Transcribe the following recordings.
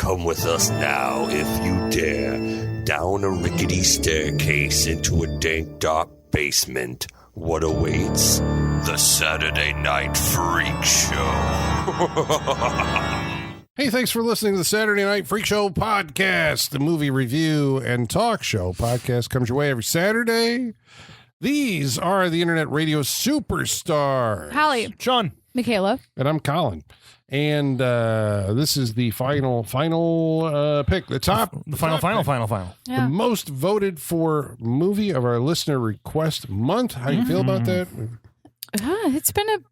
Come with us now, if you dare, down a rickety staircase into a dank, dark basement. What awaits? The Saturday Night Freak Show. Hey, thanks for listening to the Saturday Night Freak Show podcast. The movie review and talk show podcast comes your way every Saturday. These are the Internet Radio Superstars. Holly. Sean. Michaela. And I'm Colin. And this is the final pick. The final. Yeah. The most voted for movie of our listener request month. How do you feel about that? It's been an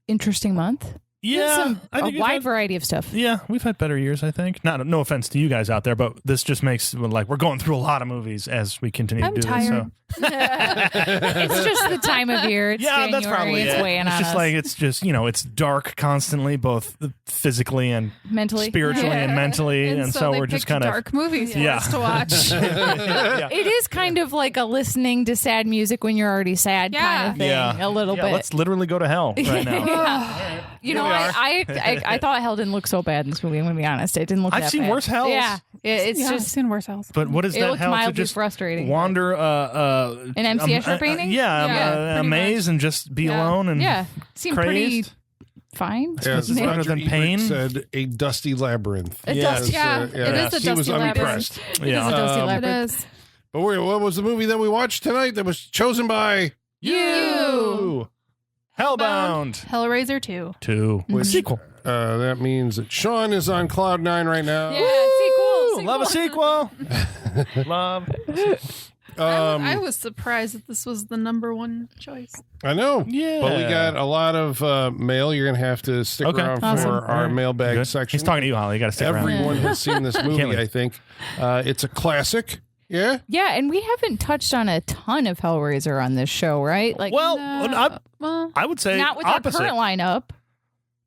interesting month. Yeah, a wide variety of stuff. Yeah, we've had better years, I think. No offense to you guys out there, but this just makes like we're going through a lot of movies as we continue to do tired. this. So. It's just the time of year. It's yeah, January. that's probably it's it. weighing It's on just us. like it's just it's dark constantly, both physically and mentally, spiritually and mentally, and so they we're just picked kind of dark movies for us to watch. It is kind of like a listening to sad music when you're already sad kind of thing. Yeah. A little bit. Let's literally go to hell right now. You know, I thought hell didn't look so bad in this movie. I'm going to be honest. It didn't look that bad. I've seen worse hells. Yeah. It's I've just seen worse hells. But what is it that looked hell to mildly just frustrating. wander An MC Escher painting? A maze and just be alone and seemed crazed. pretty fine. Yeah, It's better Roger than Ebert pain. said a dusty labyrinth. It does, yeah. It is a He was dusty labyrinth. unimpressed. It is a dusty It labyrinth. is. But wait, what was the movie that we watched tonight that was chosen by You. Hellbound. Hellraiser 2. 2. Mhm. Sequel. That means that Sean is on cloud 9 right now. Yeah, sequel. Love a sequel. Love. I was surprised that this was the number one choice. I know. Yeah. But we got a lot of mail. You're going to have to stick around Awesome. for our mailbag Good. section. He's talking to you, Holly. You got to stick around. Everyone has seen this movie, wait. I think. It's a classic. Yeah? Yeah, and we haven't touched on a ton of Hellraiser on this show, right? Like, Well, Well, I would say not with opposite. our current lineup.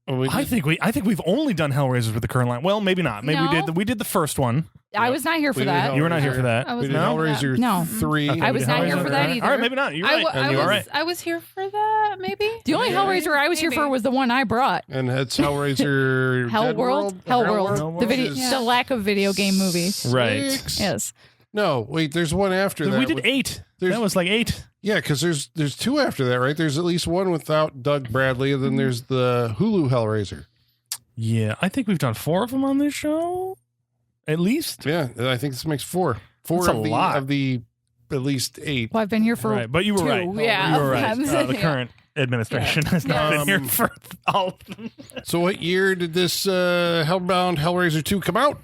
I think we've only done Hellraisers with the current line. Well, maybe not. Maybe No. we did the first one. I was not here for We did that. You were not here for that. I We was did not here for Hellraiser No. 3. Okay, I we was did not here Hellraiser. for that either. All right, maybe not. You're I right. w- I You're was right. I was here for that, maybe. The only Hellraiser I was here for was the one I brought. And that's Hellraiser Dead World? Hellworld. The video, which is the lack of video game movie. Right. 6? Yes. No, wait, there's one after that. We did 8. That was like 8. Yeah, because there's 2 after that, right? There's at least one without Doug Bradley, and then there's the Hulu Hellraiser. Yeah, I think we've done 4 of them on this show. At least. Yeah, I think this makes 4. 4 That's of a the lot. of the at least 8. Well, I've been here for Right, but you were 2. right. Yeah, you were right. of them. The Yeah. current administration has not been here for all of them. So what year did this Hellbound Hellraiser 2 come out?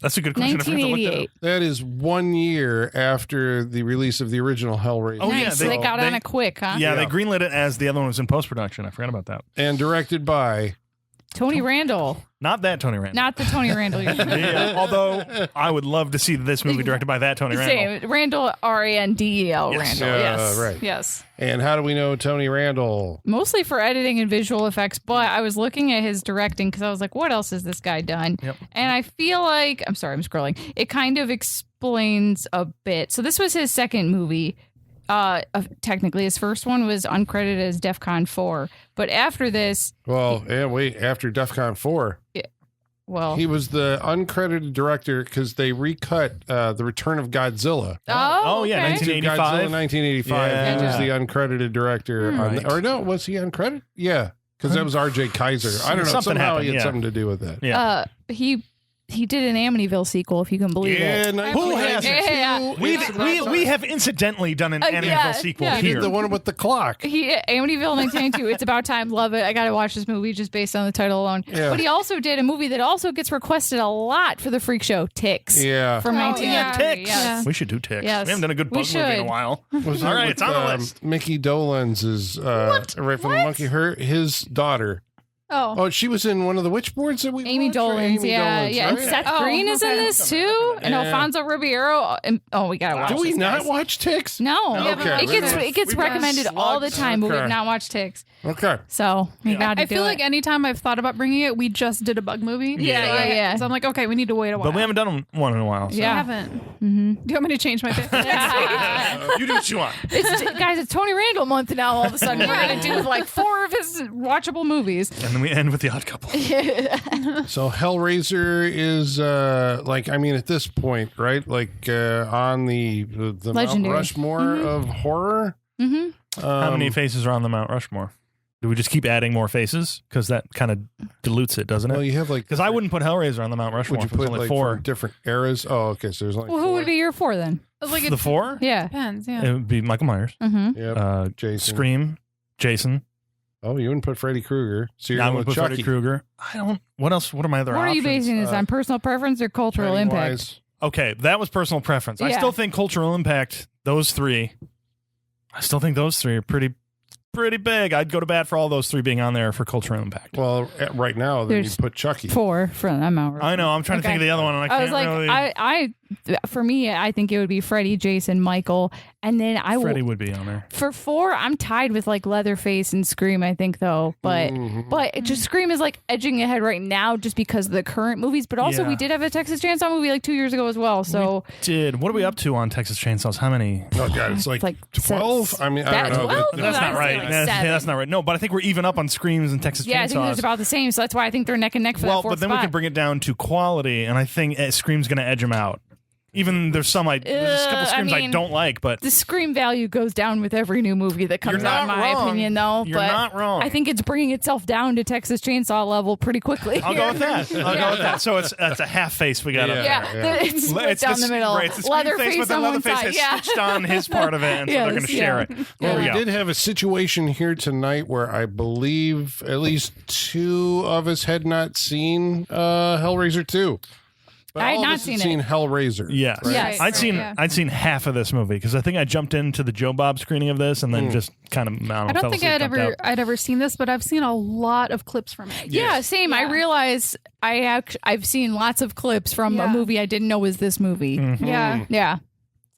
That's a good question. I forgot to look that up. 1988. That is 1 year after the release of the original Hellraiser. Oh, yeah, Nice. They got on it quick, huh? Yeah, they Yeah. greenlit it as the other one was in post-production. I forgot about that. And directed by... Tony Randall. Not that Tony Randall. Not the Tony Randall. Yeah, although I would love to see this movie directed by that Tony Randall. Same. Randall, Randel. Yes. Randall, yes. Right. Yes. And how do we know Tony Randall? Mostly for editing and visual effects, but I was looking at his directing because I was like, what else has this guy done? Yep. And I feel like, I'm sorry, I'm scrolling. It kind of explains a bit. So this was his second movie. Technically, his first one was uncredited as DEFCON 4. But after this, Well, after DEFCON 4. well... He was the uncredited director because they recut The Return of Godzilla. Oh, yeah, okay. 1985. Godzilla 1985. Yeah. He was the uncredited director. Right. Or no, was he uncredited? Yeah, because that was R.J. Kaiser. I don't know. Something Somehow happened, he had yeah. something to do with that. Yeah. He did an Amityville sequel, if you can believe Yeah, it. Who has it? Yeah. We have incidentally done an Yeah, Amityville sequel yeah. He here. did the one with the clock. Amityville 1992. It's about time. Love it. I got to watch this movie just based on the title alone. Yeah. But he also did a movie that also gets requested a lot for the Freak Show, Ticks. Yeah. From Oh, 1993. Ticks. Yes. We should do Ticks. Yes. We haven't done a good We bug movie in a should. while. Was All it right, with, it's on the list. Mickey Dolenz right from the Monkey. His daughter. Oh. Oh, she was in one of the witchboards that we Amy watched, right? Dolenz, Amy yeah. Dolenz, Yeah. And right? Seth Oh, Green is in okay. this too. And Yeah. Alfonso Ribeiro. And, we got to watch Do we this, not guys. watch Ticks? No. Okay. It gets We've got recommended all the slugs. time, but Okay. we've not watched Ticks. Okay. So we got to I do feel it. like anytime I've thought about bringing it, we just did a bug movie. Yeah. So I'm like, okay, we need to wait a while. But we haven't done one in a while. So. I Yeah. haven't. Mm-hmm. Do you want me to change my pick? You do what you want. Guys, it's Tony Randall month now. All of a sudden, we're gonna do like 4 of his watchable movies. And then we end with the Odd Couple. So Hellraiser is at this point, right? On the Mount Legendary. Rushmore of horror. Mm-hmm. How many faces are on the Mount Rushmore? Do we just keep adding more faces? Because that kind of dilutes it, doesn't it? Well, you have because I wouldn't put Hellraiser on the Mount Rushmore. Would you put only like 4 from different eras? Oh, okay. So there's only Well, 4. who would be your 4 then? Like the 4? Yeah. Depends. Yeah. It would be Michael Myers, Mm-hmm. Yep. Jason. Scream, Jason. Oh, you wouldn't put Freddy Krueger. So you're I going would with put Chucky. Freddy Krueger. I don't. What else? What are my other What are options? you basing this on? Personal preference or cultural impact? Pennywise. Okay, that was personal preference. I Yeah. still think cultural impact. Those 3. I still think those 3 are pretty big. I'd go to bat for all those 3 being on there for cultural impact. Well, right now, then There's you'd put Chucky. 4 from that Mount Rushmore. I know. I'm trying to think of the other one, and I can't I was like, really. for me, I think it would be Freddy, Jason, Michael, and then Freddy would be on there. For 4, I'm tied with like Leatherface and Scream. I think though, but it just Scream is like edging ahead right now just because of the current movies. But also, Yeah. we did have a Texas Chainsaw movie like 2 years ago as well. So What are we up to on Texas Chainsaws? How many? Oh, God. It's like like 12? I mean, I that don't know. 12? That's I not would say right. like Yeah, 7. that's not right. No, but I think we're even up on Screams and Texas Yeah, I Chainsaws. think there's about the same. So that's why I think they're neck and neck for that 4th but then spot. we can bring it down to quality, and I think Scream's going to edge them out. Even there's some there's a couple Screams I don't like, but the Scream value goes down with every new movie that comes You're out, in not my wrong. opinion, though. You're but not wrong. I think it's bringing itself down to Texas Chainsaw level pretty quickly. I'll go with that. I'll go with that. So it's a half face we got up Yeah, there. it's split down the middle. Right, it's the Scream face, Leatherface but then on one Leatherface side. has Yeah. stitched on his part of it, and so they're going to share it. There Well, we we go. did have a situation here tonight where I believe at least 2 of us had not seen Hellraiser 2. But I had all of not us seen seen it. Hellraiser. Yes. Yes. I'd seen half of this movie because I think I jumped into the Joe Bob screening of this and then just kind of I don't think I'd ever seen this, but I've seen a lot of clips from it. Yeah, same. I realize I've seen lots of clips from a movie I didn't know was this movie. Yeah. Yeah.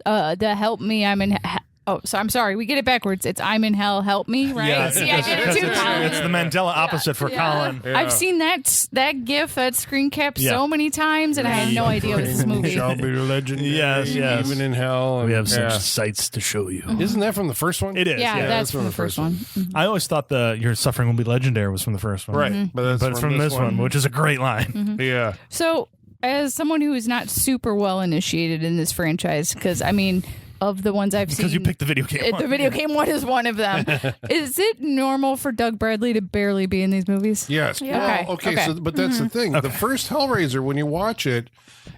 The Help Me, I'm in. Oh, so I'm sorry. We get it backwards. It's I'm in hell. Help me, right? Yeah, See, I did it too, Colin. it's the Mandela opposite for Colin. I've seen that GIF, that screen cap so many times, and I had no idea it was this movie. Shall be legendary. Yes. Even in hell. We have yeah. such sights to show you. Isn't that from the first one? It is. Yeah, Yeah. that's from the first one. I always thought Your Suffering Will Be Legendary was from the first one. Right. But But it's from this one, which is a great line. Yeah. So, as someone who is not super well initiated in this franchise, because I mean, of the ones I've seen, Because you picked the video game one. the video game one is one of them. Is it normal for Doug Bradley to barely be in these movies? Yes. Yeah. Well, Okay. So, but that's the thing. The first Hellraiser, when you watch it,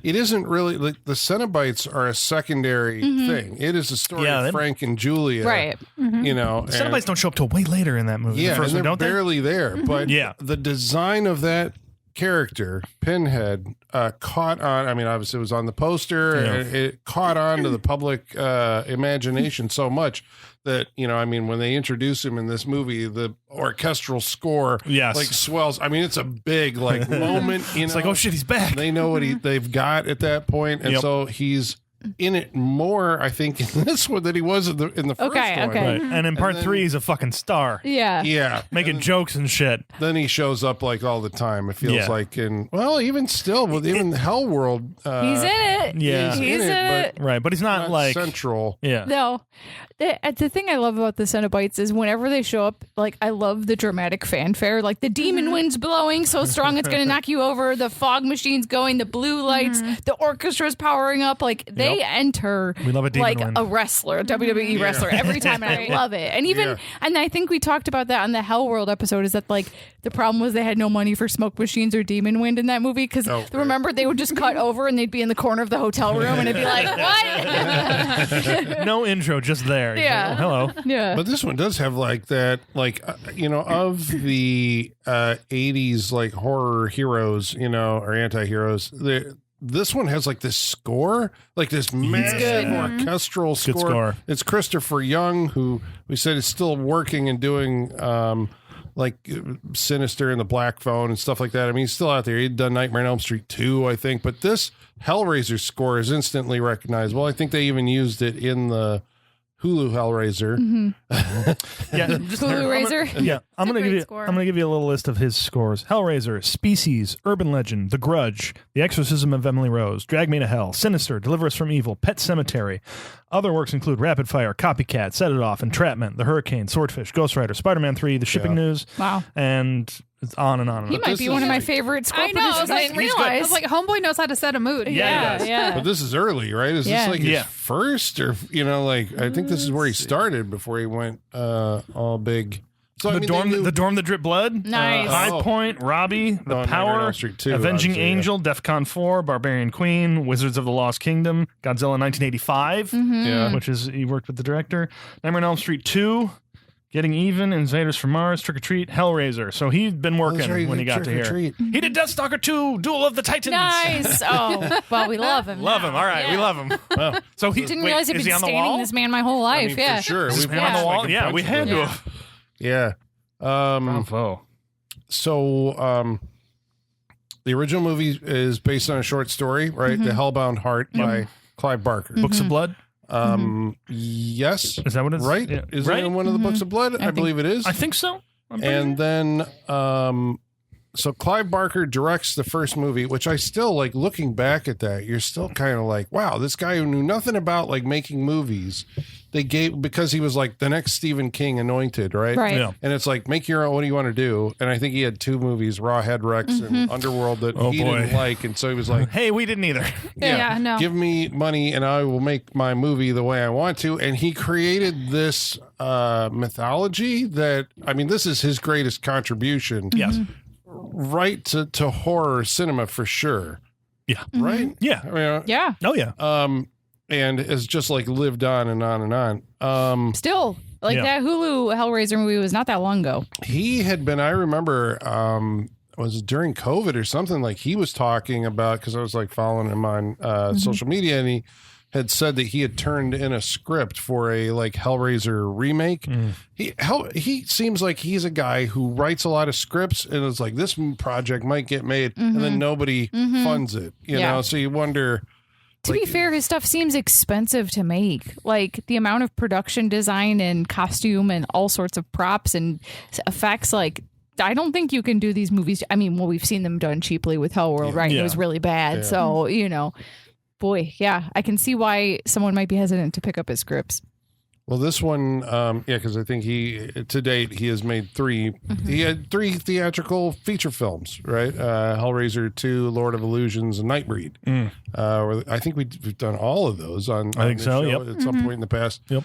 it isn't really like the Cenobites are a secondary thing. It is a story of Frank and Julia, Right. You know, Cenobites don't show up till way later in that movie. yeah, the first and one, they're don't barely there. But Yeah. the design of that character, Pinhead, caught on. I mean, obviously, it was on the poster, and it caught on to the public imagination so much that, you know, I mean, when they introduce him in this movie, the orchestral score Yes. like swells. I mean, it's a big like moment. You It's know, like, oh shit, he's back. they know what they've got at that point, and so he's in it more, I think, in this one than he was in the first one. Okay. Right. And in part then- 3, he's a fucking star. Yeah. Yeah, Making jokes and shit. then he shows up like all the time. It feels Yeah. like even still with even Hell World, He's in it. Yeah. He's in it. Right, but he's not like central. Yeah. No. The thing I love about the Cenobites is whenever they show up, like, I love the dramatic fanfare. Like, the demon wind's blowing so strong it's going to knock you over. The fog machine's going. The blue lights. The orchestra's powering up. Like, they enter We love a demon like wind. a wrestler, a WWE wrestler every time. And I love it. And even, and I think we talked about that on the Hell World episode, is that, like, the problem was they had no money for smoke machines or demon wind in that movie. Because remember, they would just cut over and they'd be in the corner of the hotel room and it'd be like, what? no intro, just there. He's Yeah. like, oh, hello. Yeah. But this one does have like that, like you know, of the 80s like horror heroes, you know, or anti-heroes. This one has like this score, like this massive orchestral Good score. It's Christopher Young, who we said is still working and doing like Sinister and the Black Phone and stuff like that. I mean, he's still out there. He'd done Nightmare on Elm Street 2, I think. But this Hellraiser score is instantly recognizable. I think they even used it in the Hulu Hellraiser. Yeah, just Hulu Razor. Yeah, I'm a gonna great give you. score. I'm gonna give you a little list of his scores: Hellraiser, Species, Urban Legend, The Grudge, The Exorcism of Emily Rose, Drag Me to Hell, Sinister, Deliver Us from Evil, Pet Cemetery, Other works include Rapid Fire, Copycat, Set It Off, Entrapment, The Hurricane, Swordfish, Ghost Rider, Spider-Man 3, The Shipping News. Wow. And it's on and on and He on. might be one of my favorite score I know. I was producers. like, I didn't realize. I was like, Homeboy knows how to set a mood. Yeah, he does. But this is early, right? Is Yeah. this like his Yeah. first, or I think this is where he started before he went all big. So The Dorm that Drip Blood. Nice. High Point, Robbie, The Nightmare on Power, Elm Street 2, Avenging obviously, Angel, DEFCON 4, Barbarian Queen, Wizards of the Lost Kingdom, Godzilla 1985, Yeah. which is he worked with the director, Nightmare on Elm Street 2, Getting Even, Invaders from Mars, Trick or Treat, Hellraiser. So he'd been working That's right, when he got to Trick or here. Treat. He did Deathstalker 2, Duel of the Titans. Nice. Oh, well, we love him. Love now. him. All right, Yeah. we love him. Wow. So he Didn't wait, realize I've is been he on the standing wall? this man my whole life. For Yeah. sure. Is this We've man on the watched, wall? like, a Yeah, bunch we of had them. to have. Yeah. Bravo. So the original movie is based on a short story, right? The Hellbound Heart by Clive Barker. Books of Blood. Yes. Is that what it's Right? Yeah. Is right? it in one of the Books of Blood? I believe it is. I think so. I'm pretty And sure. then so Clive Barker directs the first movie, which I still like looking back at that, you're still kind of like, wow, this guy who knew nothing about like making movies, they gave, because he was like the next Stephen King anointed, right? Right. Yeah. And it's like, make your own, what do you want to do? And I think he had 2 movies, Raw Head Rex and Underworld, that Oh, he boy. didn't like. And so he was like, Hey, we didn't either. Yeah, no. give me money and I will make my movie the way I want to. And he created this mythology that, I mean, this is his greatest contribution. Yes. Right to horror cinema for sure. Yeah. Right? Yeah. I mean, Yeah. Oh yeah. and has just like lived on and on and on. Still, like Yeah. that Hulu Hellraiser movie was not that long ago. He had been, I remember, was it during COVID or something, like he was talking about, because I was like following him on social media, and he had said that he had turned in a script for a like Hellraiser remake. He seems like he's a guy who writes a lot of scripts and is like, this project might get made, and then nobody funds it, you Yeah. know? So you wonder. To be fair, his stuff seems expensive to make. Like the amount of production design and costume and all sorts of props and effects, like I don't think you can do these movies. I mean, well, we've seen them done cheaply with Hellworld, right? Yeah. It was really bad. Yeah. So, boy, yeah, I can see why someone might be hesitant to pick up his scripts. Well, this one, because I think to date, he has made 3. He had 3 theatrical feature films, right? Hellraiser 2, Lord of Illusions, and Nightbreed. I think we've done all of those on I think this so, show yep. at some point in the past. Yep.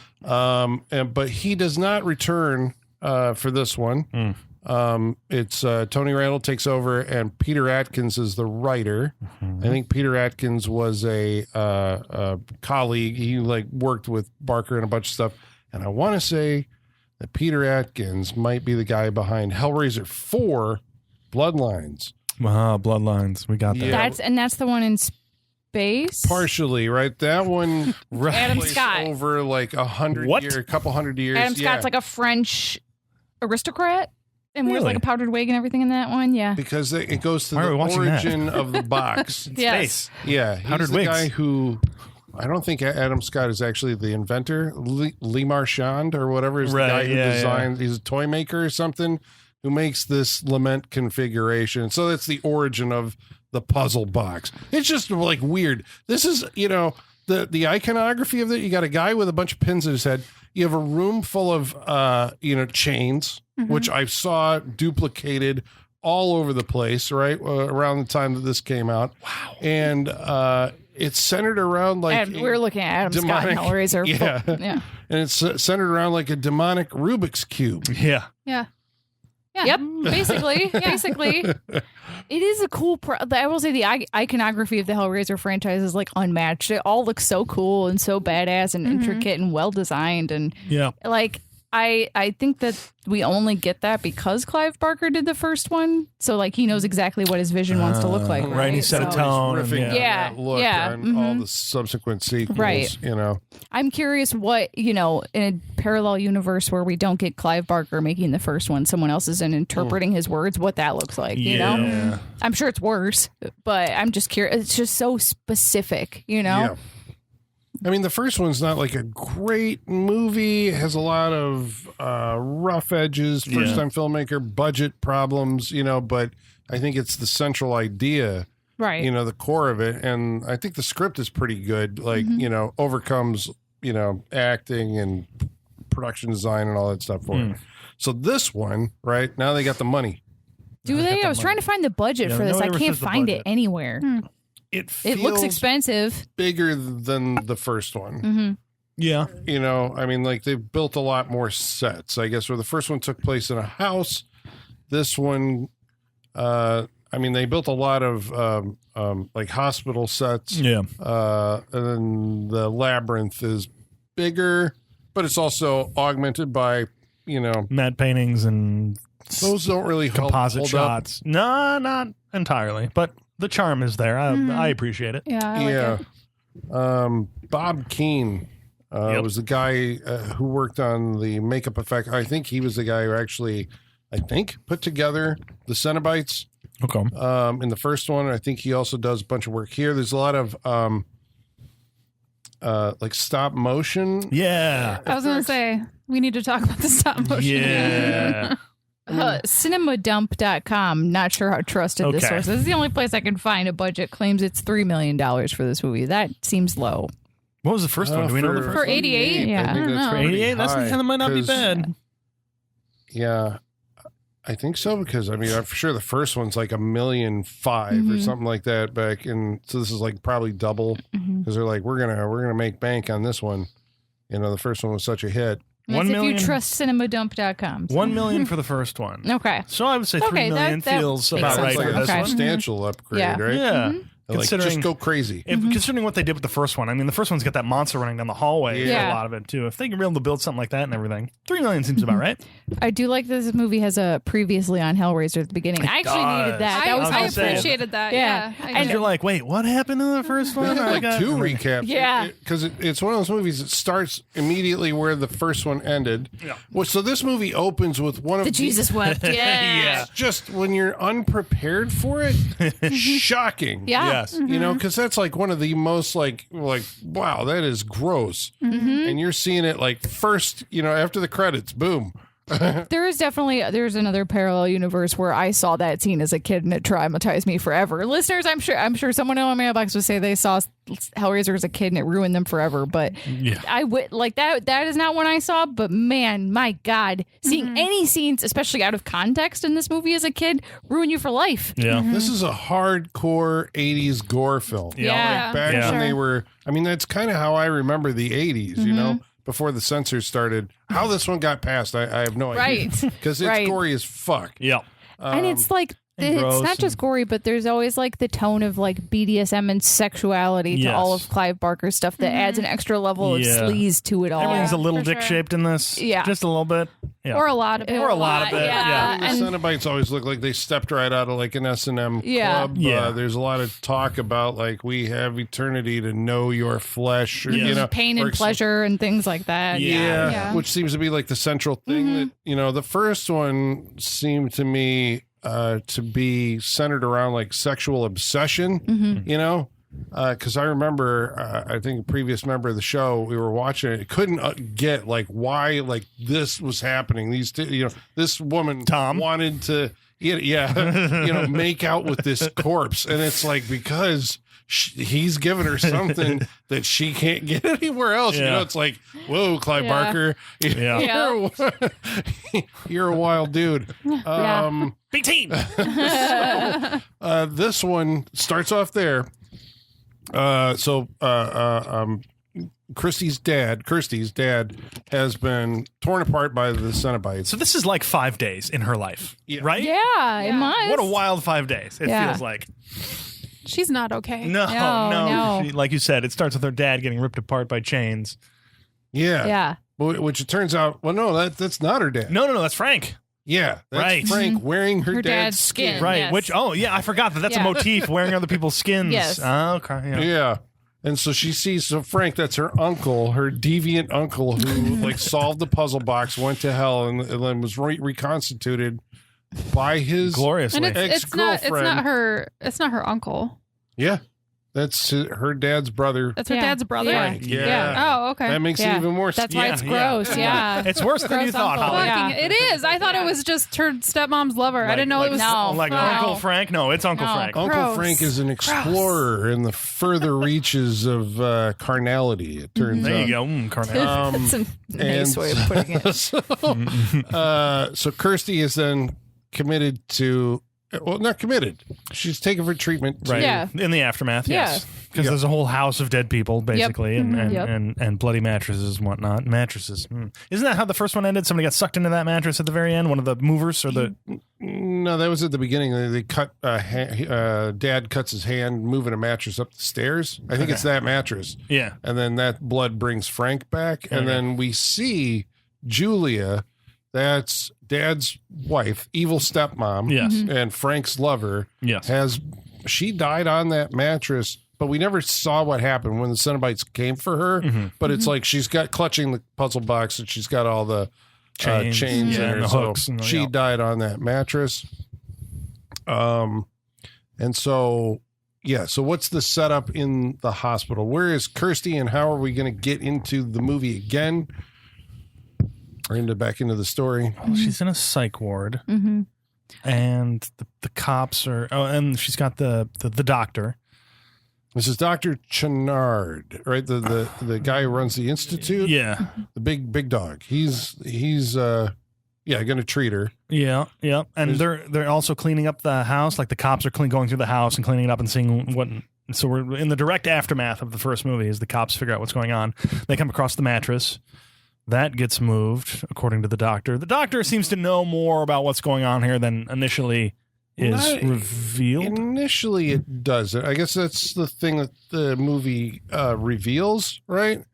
But he does not return for this one. It's Tony Randall takes over, and Peter Atkins is the writer. I think Peter Atkins was a colleague. He like worked with Barker and a bunch of stuff. And I want to say that Peter Atkins might be the guy behind Hellraiser 4, Bloodlines. Wow, Bloodlines. We got that. Yeah. That's the one in space. Partially, right? That one Adam plays Scott. over like 100 What? years, a couple hundred years. Adam yeah. Scott's like a French aristocrat and wears Really? like a powdered wig and everything in that one. Yeah. Because it goes to Why are the we watching that? origin of the box. Yes. Yeah, he's Powdered the wigs. guy who, I don't think Adam Scott is actually the inventor. Lee Marchand or whatever is Right, the guy who yeah, designed. He's a toy maker or something who makes this lament configuration. So that's the origin of the puzzle box. It's just like weird. This is the iconography of it. You got a guy with a bunch of pins in his head. You have a room full of chains, which I saw duplicated all over the place, right? Around the time that this came out. Wow. And it's centered around like And we're looking at Adam Scott and Hellraiser. Yeah. Yeah. And it's centered around like a demonic Rubik's Cube. Yeah. Yeah. Yeah. Yep, basically. It is a cool I will say the iconography of the Hellraiser franchise is like unmatched. It all looks so cool and so badass and intricate and well designed, and Yeah. like I think that we only get that because Clive Barker did the first one, so like he knows exactly what his vision wants to look like. right, he set a So tone. Riffing and on Yeah, that look yeah, on all the subsequent sequels, Right. I'm curious what, in a parallel universe where we don't get Clive Barker making the first one, someone else is interpreting his words, what that looks like, you know? Yeah. I'm sure it's worse, but I'm just curious. It's just so specific, Yeah. I mean, the first one's not like a great movie. It has a lot of rough edges, first-time filmmaker, budget problems, but I think it's the central idea, Right. the core of it. And I think the script is pretty good, like, overcomes acting and production design and all that stuff for it. So this one, right now, they got the money. Do they? I was trying to find the budget for this. I can't find it anywhere. It looks expensive. Bigger than the first one. Mm-hmm. Yeah. I mean, like they've built a lot more sets. I guess where the first one took place in a house, this one, they built a lot of like hospital sets. Yeah. And then the labyrinth is bigger, but it's also augmented by, matte paintings and those don't really composite hold shots. Up. No, not entirely, but the charm is there. I appreciate it. Yeah. I like it. Bob Keane was the guy who worked on the makeup effect. I think he was the guy who actually, put together the Cenobites. Okay. In the first one, I think he also does a bunch of work here. There's a lot of like stop motion. Yeah. I was going to say, we need to talk about the stop motion. Yeah. Cinemadump.com. Not sure how trusted this source is. This is the only place I can find a budget claims it's $3 million for this movie. That seems low. What was the first one? Do we know the first For one? 88? Yeah. I think that's For pretty 88? That high, kind of might not be 'cause- bad. Yeah. I think so because I'm for sure the first one's like $1.5 million or something like that back in. So this is like probably double because they're like we're gonna make bank on this one. The first one was such a hit. That's 1 if million? you trust cinemadump.com. So. $1 million for the first one. Okay. So I would say $3 million that feels makes about sense. right Like for a this Okay. one. substantial upgrade, Yeah. right? Yeah. Like, just go crazy. Considering what they did with the first one, I mean, the first one's got that monster running down the hallway. Yeah. A lot of it too. If they can be able to build something like that and everything, $3 million seems about right. I do like that this movie has a previously on Hellraiser at the beginning. I actually does. needed that. I, That was I helpful. appreciated that. Yeah. Yeah. And you're like, wait, what happened in the first one? They have I like got- 2 recaps. Yeah. Because it's one of those movies that starts immediately where the first one ended. Yeah. Well, so this movie opens with one of The Jesus wept. Yeah. Yeah. Just when you're unprepared for it, shocking. Yeah. Yes. Because that's like one of the most like wow, that is gross. And you're seeing it like first, after the credits, boom. There's another parallel universe where I saw that scene as a kid and it traumatized me forever. Listeners, I'm sure someone in my mailbox would say they saw Hellraiser as a kid and it ruined them forever. But I would like that. That is not one I saw. But man, my God, seeing any scenes, especially out of context in this movie as a kid, ruin you for life. Yeah. This is a hardcore 80s gore film. Yeah. Back Yeah. when they were, that's kind of how I remember the 80s, before the censors started. How this one got passed, I have no idea. Right. Because it's Right. gory as fuck. Yeah. And it's like and it's gross not just gory, but there's always like the tone of like BDSM and sexuality to all of Yes. Clive Barker's stuff that adds an extra level of Yeah. sleaze to it all. Everything's a little for dick sure. shaped in this. Yeah. Just a little bit. Yeah. Or a lot of it. Or a lot of it. Yeah. The And Cenobites always look like they stepped right out of like an S&M Yeah. club. Yeah. There's a lot of talk about like we have eternity to know your flesh. Or, Yes. pain and pleasure and things like that. Yeah, Yeah. which seems to be like the central thing that the first one seemed to me to be centered around like sexual obsession, because I remember I think a previous member of the show, we were watching it, couldn't get like why like this was happening. These two, this woman Tom wanted to make out with this corpse, and it's like because he's giving her something that she can't get anywhere else. Yeah. It's like, whoa, Clive Yeah. Barker, Yeah. you're a wild dude. Big team. This one starts off there. Kirsty's dad has been torn apart by the Cenobites. So this is like 5 days in her life, right? Yeah, it must. What a wild 5 days. It Yeah. feels like. She's not okay. No. No. Like you said, it starts with her dad getting ripped apart by chains. Yeah. Yeah. Which it turns out, well, no, that's not her dad. No, that's Frank. Yeah. That's Right. Frank wearing her dad's skin. Right. Yes. Which, I forgot that's a Yeah. motif, wearing other people's skins. Yes. Oh, okay. Yeah. Yeah. And so she sees, Frank, that's her uncle, her deviant uncle who like solved the puzzle box, went to hell, and then was reconstituted by his Gloriously. And it's not ex-girlfriend. her uncle. Yeah. That's her dad's brother. That's her dad's brother? Frank. Yeah. Oh, okay. That makes it even more That's why it's gross. It's worse than you thought, uncle. Holly. Yeah. It is. I thought it was just her stepmom's lover. I didn't know it was. No. Like No. Uncle Frank? No, it's Uncle Frank. Uncle Gross. Frank is an explorer in the further reaches of carnality, it turns There you out. go. Carnal. That's a nice way of putting it. So Kirsty is then committed to, well, not committed. She's taken for treatment. Right. Yeah. In the aftermath, Yeah. yes. Because there's a whole house of dead people, basically, and bloody mattresses and whatnot. Mattresses. Isn't that how the first one ended? Somebody got sucked into that mattress at the very end? One of the movers or the... No, that was at the beginning. They cut, Dad cuts his hand moving a mattress up the stairs. I think it's that mattress. Yeah. And then that blood brings Frank back. And then we see Julia, that's Dad's wife, evil stepmom. Yes. And Frank's lover. Yes. She died on that mattress, but we never saw what happened when the Cenobites came for her. But it's like she's got clutching the puzzle box and she's got all the chains in her. and the So hooks. And she died on that mattress. And so, so what's the setup in the hospital? Where is Kirsty and how are we going to get into the movie again? Or back into the story? Well, she's in a psych ward. And the cops are... Oh, and she's got the doctor. This is Dr. Chenard, right? The guy who runs the institute. Yeah. The big dog. He's going to treat her. Yeah. And they're also cleaning up the house. Like the cops are going through the house and cleaning it up and seeing what... So we're in the direct aftermath of the first movie as the cops figure out what's going on. They come across the mattress. That gets moved, according to the doctor. The doctor seems to know more about what's going on here than initially is revealed. Initially, it doesn't. I guess that's the thing that the movie reveals, right?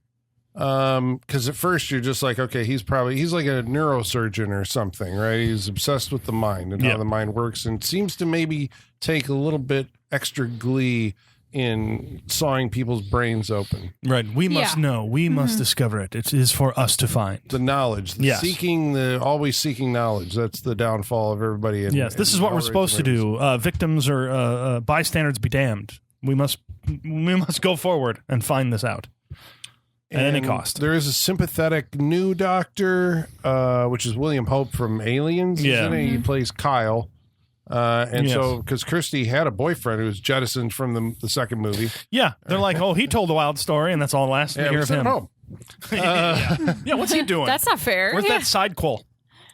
Because at first you're just like, okay, he's like a neurosurgeon or something, right? He's obsessed with the mind and how the mind works, and seems to maybe take a little bit extra glee in sawing people's brains open. Right. We must know. We must discover it. It is for us to find. The knowledge. Always seeking knowledge. That's the downfall of everybody. Yes, this is what we're supposed to do. Victims or bystanders be damned. We must go forward and find this out. At any cost. There is a sympathetic new doctor, which is William Hope from Aliens. Yeah. He plays Kyle. So, because Kirsty had a boyfriend who was jettisoned from the second movie. Yeah. They're like, he told a wild story, and that's all last we hear of him. Home. Yeah, what's he doing? That's not fair. Where's that sidequel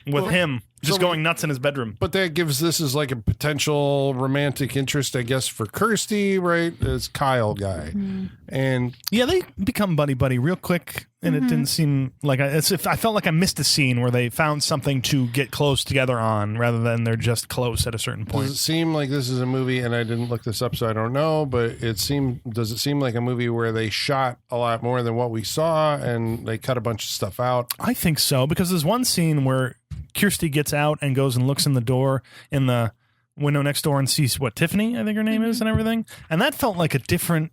with him just going nuts in his bedroom? But that gives this as like a potential romantic interest, I guess, for Kirsty, right? As Kyle guy. And yeah, they become buddy real quick, and it didn't seem like I felt like I missed a scene where they found something to get close together on rather than they're just close at a certain point. Does it seem like this is a movie, and I didn't look this up, so I don't know, but does it seem like a movie where they shot a lot more than what we saw and they cut a bunch of stuff out? I think so, because there's one scene where Kirsty gets out and goes and looks in the door in the window next door and sees Tiffany, I think her name is, and everything. And that felt like a different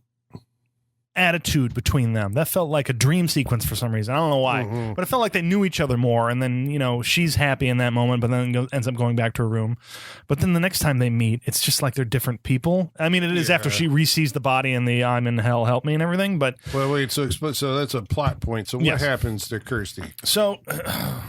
attitude between them. That felt like a dream sequence for some reason. I don't know why, but it felt like they knew each other more. And then, she's happy in that moment, but then ends up going back to her room. But then the next time they meet, it's just like they're different people. I mean, it is after she re-sees the body and the I'm in hell, help me and everything. But well, wait, so that's a plot point. So what happens to Kirsty? So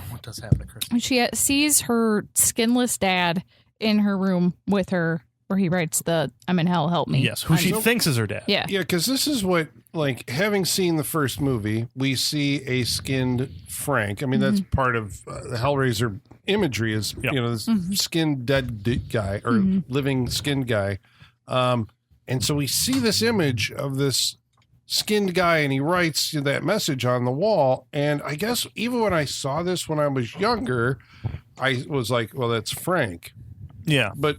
what does happen to Kirsty? She sees her skinless dad in her room with her, where he writes the I'm in hell, help me. Yes, who she thinks is her dad. Yeah. Yeah, because this is what, like, having seen the first movie, we see a skinned Frank. I mean, that's part of the Hellraiser imagery is, this skinned dead guy or living skinned guy. And so we see this image of this skinned guy, and he writes that message on the wall. And I guess even when I saw this when I was younger, I was like, well, that's Frank. Yeah. But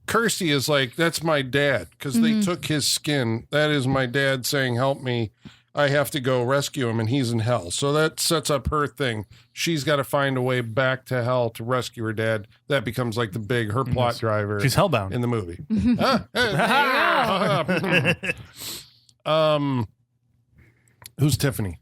Kirsty is like, that's my dad, because they took his skin. That is my dad saying, help me. I have to go rescue him, and he's in hell. So that sets up her thing. She's got to find a way back to hell to rescue her dad. That becomes like her plot driver. She's Hellbound in the movie. Who's Tiffany?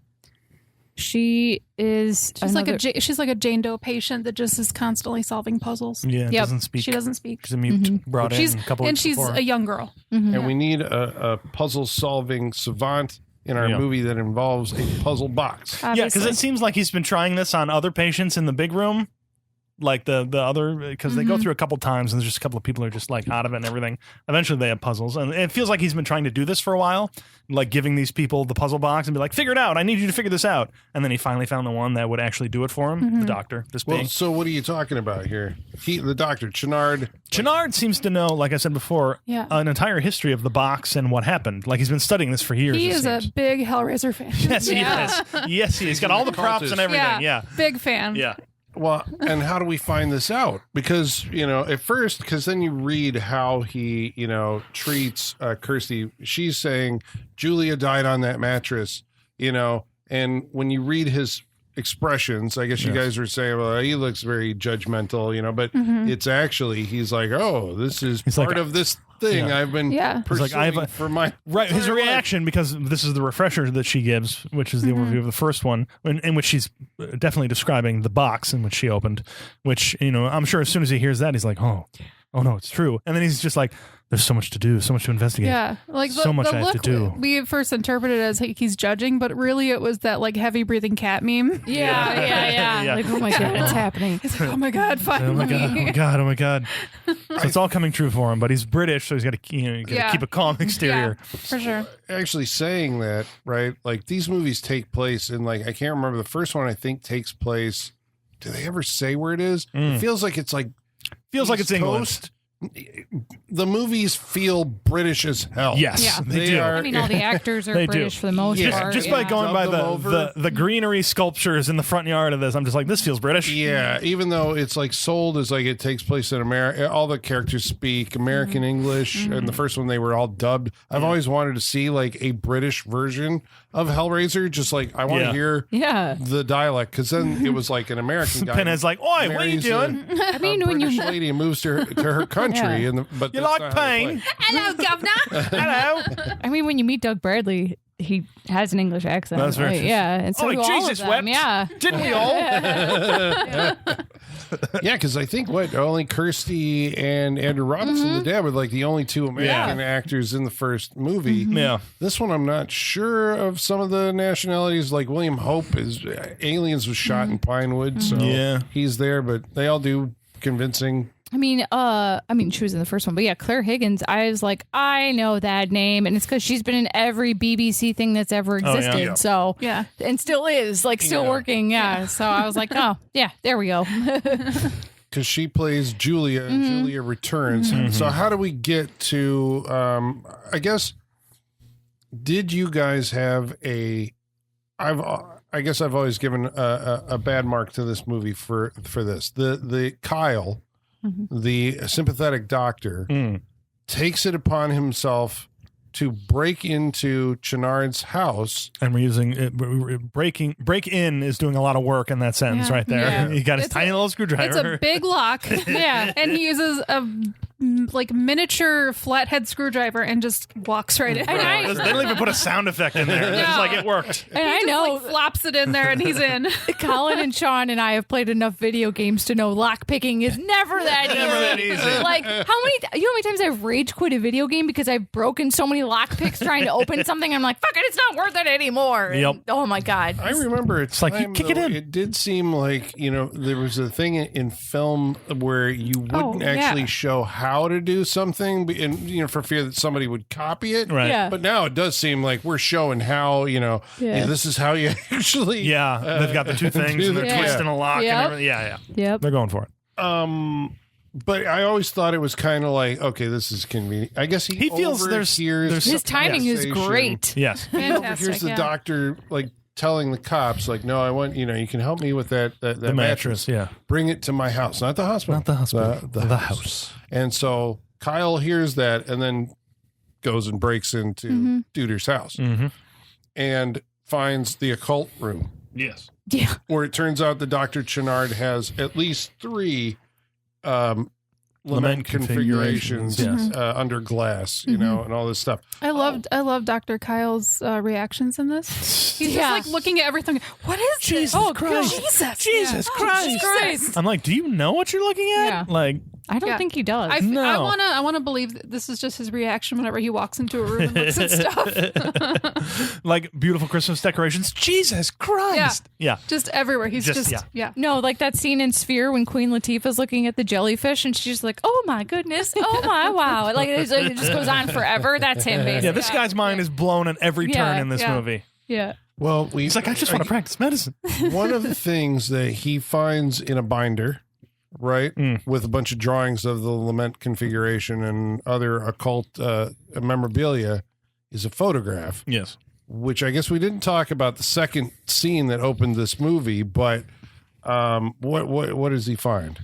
She is. She's like a Jane Doe patient that just is constantly solving puzzles. Yeah, Yep. doesn't speak. She doesn't speak. She's a mute. Brought in a couple and weeks she's before. a young girl. And we need a puzzle-solving savant in our movie that involves a puzzle box. Yeah, because it seems like he's been trying this on other patients in the big room, like the other, because they go through a couple times and there's just a couple of people who are just like out of it and everything. Eventually they have puzzles, and it feels like he's been trying to do this for a while, like giving these people the puzzle box and be like, figure it out, I need you to figure this out. And then he finally found the one that would actually do it for him, the doctor. Well, so what are you talking about here? The doctor, Chenard. Chenard seems to know, like I said before, an entire history of the box and what happened. Like he's been studying this for years. He is a big Hellraiser fan. Yes, he is. Yes, he is. He's got all the props and everything. Yeah. Big fan. Yeah. Well, and how do we find this out? Because, at first, because then you read how he, treats Kirsty. She's saying Julia died on that mattress, and when you read his expressions, I guess you guys were saying, well, he looks very judgmental, but it's actually, he's like, oh, this is part of this thing I've been pursuing for my his reaction, because this is the refresher that she gives, which is the overview of the first one, in which she's definitely describing the box in which she opened, which, I'm sure as soon as he hears that, he's like, oh no, it's true. And then he's just like, there's so much to do, so much to investigate. Yeah, like so much I have to do. We first interpreted it as he's judging, but really it was that like heavy breathing cat meme. Yeah. Like, oh my God, it's happening. He's like, oh my God, finally. Oh my God. So it's all coming true for him, but he's British, so he's got to keep a calm exterior. Yeah, for sure. Actually saying that, right? Like these movies take place in I can't remember, the first one I think takes place. Do they ever say where it is? It feels like it's it's England. The movies feel British as hell. Yes, they do. I mean, all the actors are British for the most part. Just by going by the greenery sculptures in the front yard of this, I'm just like, this feels British. Yeah, even though it's sold as it takes place in America, all the characters speak American English, and the first one they were all dubbed. I've always wanted to see a British version of Hellraiser, just I want to hear the dialect, because then it was an American guy. Pinhead's like, oi, what are you doing? I mean, when British lady and moves to her country. But you like pain? Hello, governor. Hello. I mean, when you meet Doug Bradley, he has an English accent. That's right. Right? Yeah, and so do all of them. Wept. Yeah, Didn't we all? Yeah, because I think only Kirsty and Andrew Robinson, the dad, were the only two American actors in the first movie. Yeah. This one, I'm not sure of some of the nationalities. Like William Hope is Aliens was shot in Pinewood, so he's there, but they all do convincing. I mean, she was in the first one, but yeah, Claire Higgins. I was like, I know that name, and it's because she's been in every BBC thing that's ever existed. So and still is still working. Yeah. So I was like, oh yeah, there we go. Because she plays Julia, and Julia returns. So how do we get to? I guess. Did you guys have a? I guess I've always given a bad mark to this movie for this. The Kyle. The sympathetic doctor takes it upon himself to break into Chenard's house, and we're using break in is doing a lot of work in that sentence right there. Yeah. He got his tiny little screwdriver. It's a big lock. And he uses a miniature flathead screwdriver and just walks right in. They don't even put a sound effect in there. It's just it worked. And I know flops it in there and he's in. Colin and Sean and I have played enough video games to know lock picking is never that easy. Never that easy. How many times I've rage quit a video game because I've broken so many lock picks trying to open something. I'm like, fuck it, it's not worth it anymore. Yep. And, oh my God. I remember it's like you kick it in. It did seem like there was a thing in film where you wouldn't actually show how to do something, and for fear that somebody would copy it. Right. Yeah. But now it does seem like we're showing how this is how you actually. Yeah, they've got the two things and they're twisting a lock and everything. Yeah. Yep. They're going for it. But I always thought it was kind of okay, this is convenient. I guess he feels there's his timing is great. Yes. Fantastic. Here's the doctor telling the cops no, I want you can help me with that the mattress. Yeah. Bring it to my house, not the hospital. Not the hospital. The house. And so Kyle hears that and then goes and breaks into Duder's house and finds the occult room. Yes. Yeah. Where it turns out the Dr. Chenard has at least 3 lament configurations under glass, you know, and all this stuff. I love Dr. Kyle's reactions in this. He's just like looking at everything. What is Jesus this? Christ. Jesus Christ. Christ. I'm like, do you know what you're looking at? Yeah. Like, I don't think he does. I wanna believe that this is just his reaction whenever he walks into a room and looks at stuff. like beautiful Christmas decorations. Jesus Christ. Yeah. Just everywhere. He's just No, like that scene in Sphere when Queen Latifah's looking at the jellyfish and she's like, "Oh my goodness, oh my wow!" Like it just goes on forever. That's him, basically. Yeah, this guy's mind is blown at every turn in this movie. Yeah. Well, he's like, I just want to practice medicine. One of the things that he finds in a binder, right, with a bunch of drawings of the lament configuration and other occult memorabilia, is a photograph. Yes. Which I guess we didn't talk about the second scene that opened this movie, but what does he find?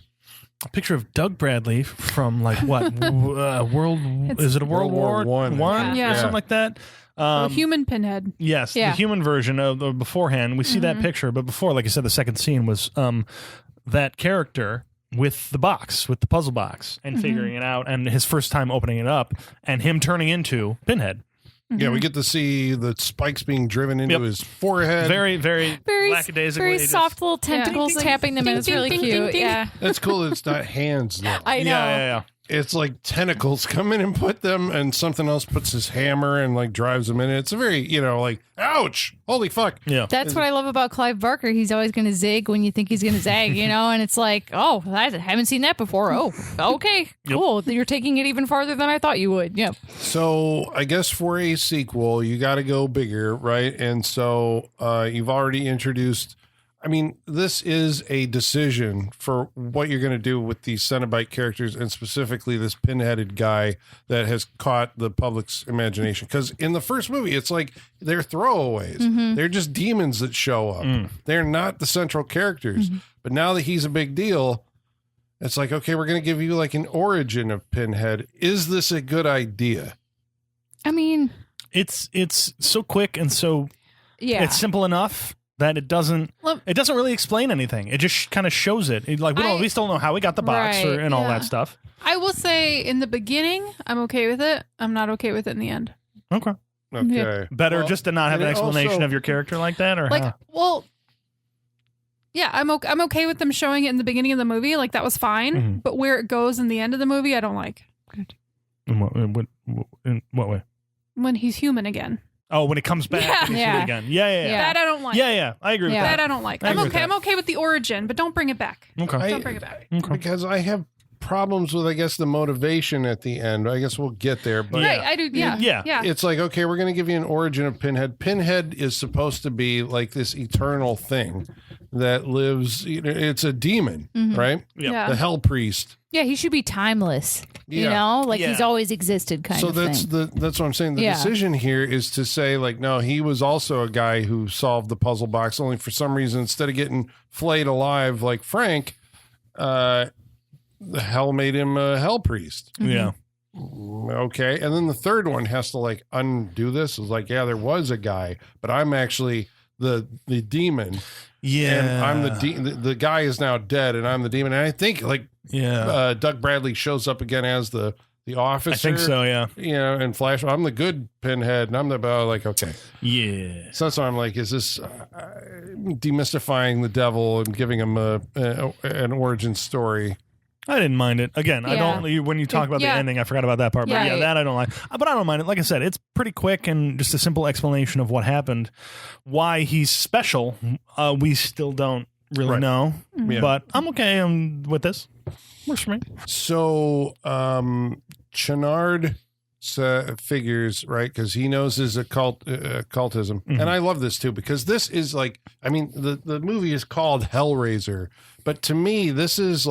A picture of Doug Bradley from like what is it a World War One? Yeah. Or something like that. a human pinhead. Yes, Yeah. the human version of the beforehand. We see that picture, but before, like I said, the second scene was that character with the box, with the puzzle box, and figuring it out, and his first time opening it up, and him turning into Pinhead. Yeah, we get to see the spikes being driven into his forehead. Very, very lackadaisical. Very soft little tentacles tapping them, and it's really cute. Yeah, That's cool that it's not hands, though. I know. Yeah. It's like tentacles come in and put them, and something else puts his hammer and like drives them in. It's a very, like, ouch, holy fuck. Yeah. That's what I love about Clive Barker. He's always going to zig when you think he's going to zag, and it's like, oh, I haven't seen that before. Oh, okay, cool. You're taking it even farther than I thought you would. Yep. So I guess for a sequel, you got to go bigger, right? And so you've already introduced. I mean, this is a decision for what you're going to do with these Cenobite characters, and specifically this pinheaded guy that has caught the public's imagination. Because in the first movie, it's like they're throwaways. They're just demons that show up. They're not the central characters. But now that he's a big deal, it's like, okay, we're going to give you like an origin of Pinhead. Is this a good idea? I mean, It's so quick and so it's simple enough that it doesn't really explain anything. It just kind of shows it. We still know how we got the box and all that stuff. I will say in the beginning, I'm okay with it. I'm not okay with it in the end. Okay. Okay. Better just to not have an explanation of your character like that, or I'm okay with them showing it in the beginning of the movie. Like that was fine. But where it goes in the end of the movie, I don't like. In what way? When he's human again. Oh, when it comes back and you see it again. Yeah. That I don't like. Yeah. I agree with that. That I don't like. I'm okay with the origin, but don't bring it back. Okay. Don't bring it back. Okay. Because I have problems with, I guess, the motivation at the end. I guess we'll get there. But Right, I do. Yeah. it's like, okay, we're going to give you an origin of Pinhead. Pinhead is supposed to be like this eternal thing that lives. It's a demon, right? Yeah. The hell priest. yeah, he should be timeless. Yeah. He's always existed, kind So of that's thing. that's what I'm saying. The decision here is to say, like, no, he was also a guy who solved the puzzle box. Only for some reason, instead of getting flayed alive like Frank, the hell made him a hell priest. Yeah. Okay, and then the third one has to like undo this. It's like, yeah, there was a guy, but I'm actually the demon. Yeah. And I'm the guy is now dead, and I'm the demon. And I think like Doug Bradley shows up again as the officer. I think so, yeah. And Flash, I'm the good Pinhead, and I'm like, okay. Yeah. So that's why I'm like, is this demystifying the devil and giving him an origin story? I didn't mind it. Again, I don't. When you talk about the ending, I forgot about that part. But that I don't like. But I don't mind it. Like I said, it's pretty quick and just a simple explanation of what happened. Why he's special, we still don't really know. Yeah. But I'm okay with this. Works for me. So Chenard figures, right, because he knows his occultism. And I love this too, because this is like, I mean, the movie is called Hellraiser, but to me, this is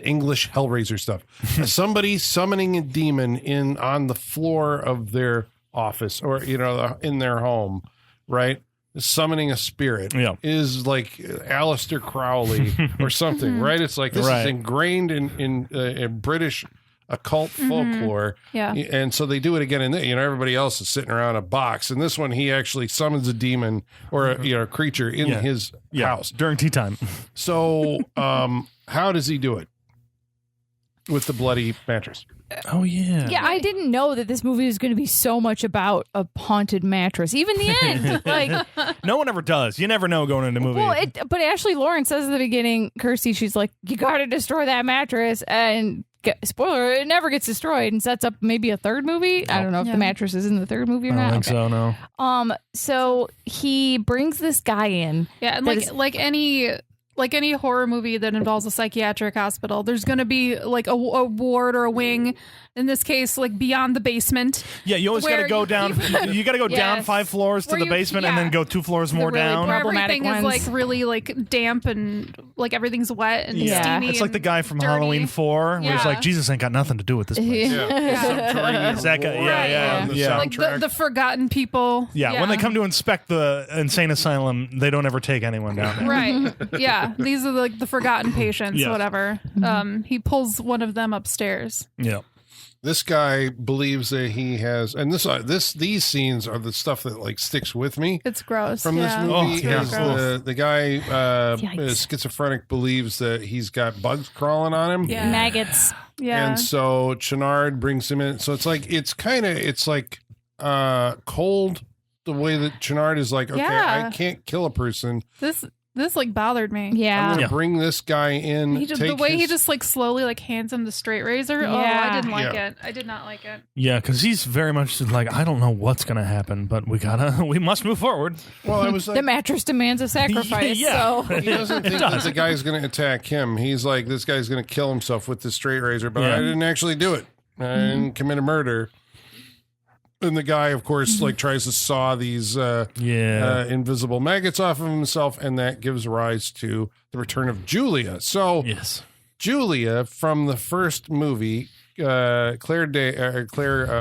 English Hellraiser stuff. Somebody summoning a demon on the floor of their office or, in their home, right? Summoning a spirit is like Aleister Crowley or something, right? It's like this is ingrained in British occult folklore. Yeah. And so they do it again. And everybody else is sitting around a box. And this one, he actually summons a demon or a creature in his house during tea time. So how does he do it? with the bloody mattress. Oh yeah. Yeah, I didn't know that this movie was going to be so much about a haunted mattress. Even the end, like No one ever does. You never know going into a movie. well, but Ashley Lauren says at the beginning, Kirsty, she's like, you got to destroy that mattress, and spoiler, it never gets destroyed, and sets up maybe a third movie. I don't know if the mattress is in the third movie or I don't not. think so. No. So he brings this guy in. Yeah, and like any horror movie that involves a psychiatric hospital, there's going to be like a ward or a wing. In this case, like beyond the basement. Yeah, you always got to go down. You got to go down 5 floors to the basement and then go 2 floors more really down. Where problematic everything ones. is like really like damp and like everything's wet and steamy. It's like the guy from dirty. Halloween 4 where he's Yeah. like, Jesus ain't got nothing to do with this place. Subterranean That guy- yeah, on the yeah. Like soundtrack. the forgotten people. Yeah, when they come to inspect the insane asylum, they don't ever take anyone down there. Right. Yeah. These are like the forgotten patients, Yes. whatever. He pulls one of them upstairs. Yeah. This guy believes that he has, and these scenes are the stuff that like sticks with me It's gross. from this movie. Oh, yeah. Is the guy is schizophrenic, believes that he's got bugs crawling on him. Yeah. Maggots. Yeah. And so Chenard brings him in. So it's like cold the way that Chenard is like, okay, Yeah. I can't kill a person. This like bothered me. I'm Yeah. gonna bring this guy in. The way he just like slowly like hands him the straight razor. Oh, Yeah. I didn't like Yeah. it. I did not like it. Yeah, because he's very much like, I don't know what's going to happen, but we must move forward. Well, I was like, The mattress demands a sacrifice. Yeah. So he doesn't think that the guy's going to attack him. He's like, this guy's going to kill himself with the straight razor, but Yeah. I didn't actually do it. I didn't commit a murder. And the guy, of course, like tries to saw these invisible maggots off of himself, and that gives rise to the return of Julia. So Yes. Julia from the first movie, Claire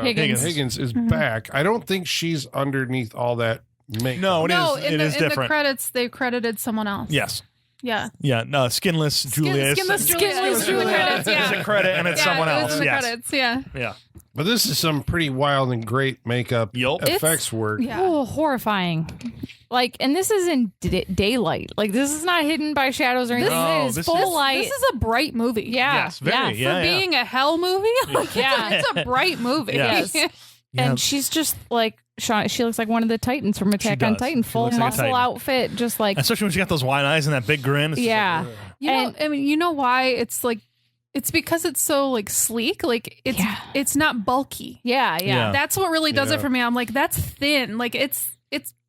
Higgins is back. I don't think she's underneath all that makeup. No, No, it is in the different. credits they credited someone else. Yes. Yeah. Yeah, no, Skinless Julia. Skinless Julia. Skinless In the Julia. credits, It's yeah. a credit and it's someone It else. was in the Yes. credits. Yeah. Yeah. But this is some pretty wild and great makeup Yup. effects work. Yeah. oh, horrifying. Like, and this is in daylight. Like, this is not hidden by shadows or anything. No, It is this full is- light. This is a bright movie. Yeah. Yes, very. Yeah. Yeah, For being a hell movie, like, Yeah. it's a bright movie. Yes. Yeah. And she's just like, she looks like one of the Titans from Attack on does. Titan. She Full looks like a muscle Titan. outfit. Just like, Especially when she got those wide eyes and that big grin. It's just yeah. like, ugh. You know, And- I mean, you know why it's like, it's because it's so like sleek. Like it's not bulky. Yeah. Yeah. That's what really does Yeah. it for me. I'm like, that's thin. Like it's.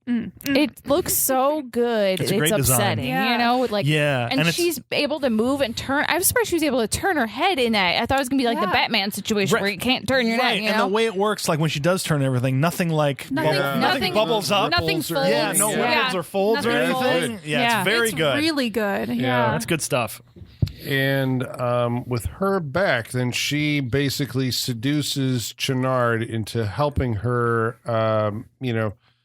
It looks so good. It's a great design. upsetting, Yeah. you know? Like, Yeah, and, and it's- she's able to move and turn. I was surprised she was able to turn her head in that. I thought it was going to be like the Yeah. Batman situation Right. where you can't turn your Right, neck, you and know? the way it works, like when she does turn everything, nothing like nothing bubbles up. Nothing Ripples or- folds. Yeah, no Yeah. ripples or folds or Nothing anything. folds. Yeah, Yeah. it's very It's good. really good. Yeah. That's good stuff. And with her back, then she basically seduces Chenard into helping her,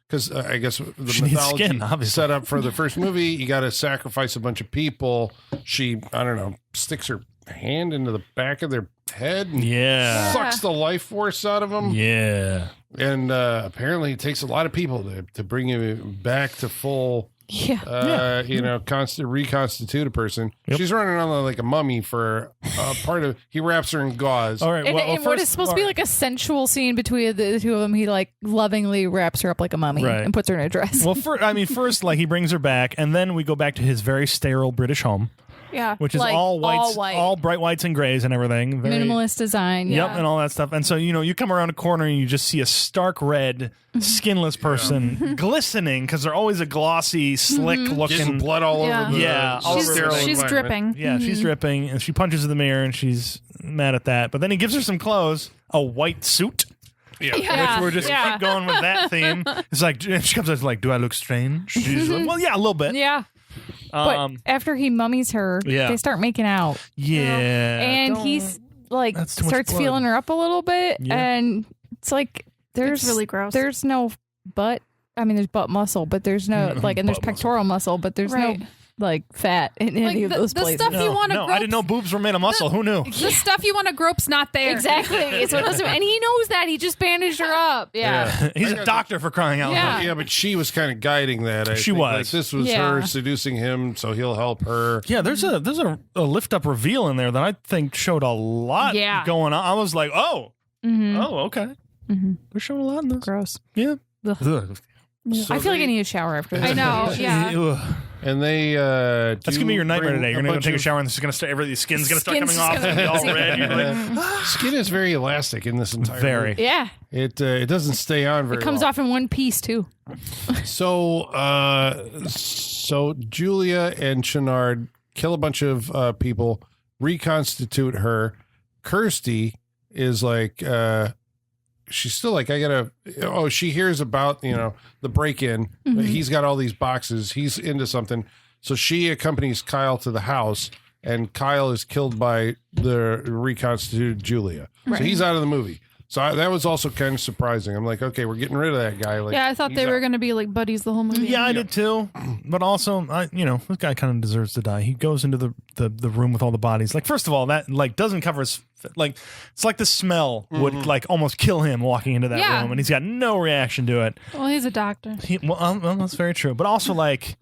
because I guess the She needs mythology skin, obviously. set up for the first movie, you got to sacrifice a bunch of people. She, I don't know, sticks her hand into the back of their head and Yeah. sucks the life force out of them. Yeah. And apparently it takes a lot of people to bring you back to full... reconstitute a person. Yep. She's running on like a mummy for part of. He wraps her in gauze. All right. And, well, and what first- is supposed to be like a sensual scene between the two of them, he like lovingly wraps her up like a mummy Right. and puts her in a dress. Well, first, like he brings her back, and then we go back to his very sterile British home, Yeah. which is Like, all whites, all white. all bright whites and grays and everything. Very, Minimalist design. Yep, Yeah. and all that stuff. And so, you come around a corner and you just see a stark red, skinless person glistening because they're always a glossy, slick Getting looking. blood all Yeah. over the Yeah, all over sterile She's environment. dripping. Yeah, she's dripping, and she punches in the mirror, and she's mad at that. But then he gives her some clothes, a white suit. Yeah. Which we're just keep going with that theme. It's like she comes out like, "Do I look strange?" She's like, "Well, yeah, a little bit." Yeah. But after he mummies her, Yeah. they start making out. Yeah, And don't- he's like That's too much starts blood. feeling her up a little bit. Yeah. And it's like there's really gross. There's no butt. I mean, there's butt muscle, but there's no like, and there's Butt muscle. pectoral muscle, but there's Right. no like fat in any of those the places. stuff you want to No, grope. I didn't know boobs were made of muscle. Who knew? The stuff you want to grope's not there. Exactly. It's what doesn't, and he knows that. He just bandaged her up. Yeah. He's a doctor for crying out Yeah. loud. Yeah, but she was kind of guiding that. She think. was. Like, this was Yeah. her seducing him, so he'll help her. Yeah, there's a lift up reveal in there that I think showed a lot Yeah. going on. I was like, oh, okay. Mm-hmm. They're showing a lot in this. Gross. Yeah. Ugh. Ugh. So I feel like they- I need a shower after this. I know. Yeah. Ugh. And they That's gonna be your nightmare today. You're gonna go bunch take a of- shower and this is gonna start. The skin's gonna start Skin's coming off. just And be all gonna- red. You're like, Skin is very elastic in this entire Very. movie. Yeah. It doesn't stay on very It comes long. off in one piece too. So Julia and Chenard kill a bunch of people, reconstitute her. Kirsty is like, she's still like, she hears about, the break-in. He's got all these boxes. He's into something. So she accompanies Kyle to the house, and Kyle is killed by the reconstituted Julia. So he's out of the movie. So that was also kind of surprising. I'm like, okay, we're getting rid of that guy. Like, Yeah, I thought he's they were out. going to be like buddies the whole movie. yeah, I did too. But also, this guy kind of deserves to die. He goes into the room with all the bodies. Like, first of all, that like doesn't cover his like. It's like the smell would like almost kill him walking into that Yeah. room, and he's got no reaction to it. Well, he's a doctor. Well, that's very true. But also, like,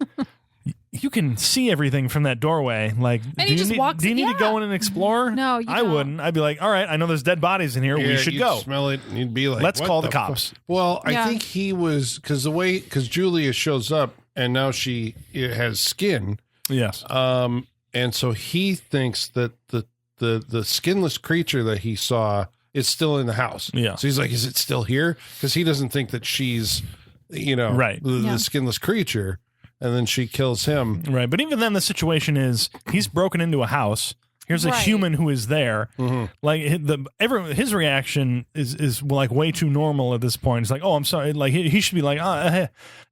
you can see everything from that doorway. Like, And do he just walks- Do you need to yeah. go in and explore? No, you I don't. wouldn't. I'd be like, all right, I know there's dead bodies in here. Yeah, we should you'd go. smell it, and you'd be like, Let's what call the fuck? cops. Well, I Yeah. think he was because Julia shows up and now she has skin, Yes. and so he thinks that the skinless creature that he saw is still in the house. Yeah. So he's like, is it still here? Because he doesn't think that she's, Right. the Yeah. skinless creature, and then she kills him. Right, but even then, the situation is he's broken into a house. Here's a Right. human who is there. Like his reaction is like way too normal at this point. It's like, oh, I'm sorry. Like he should be like,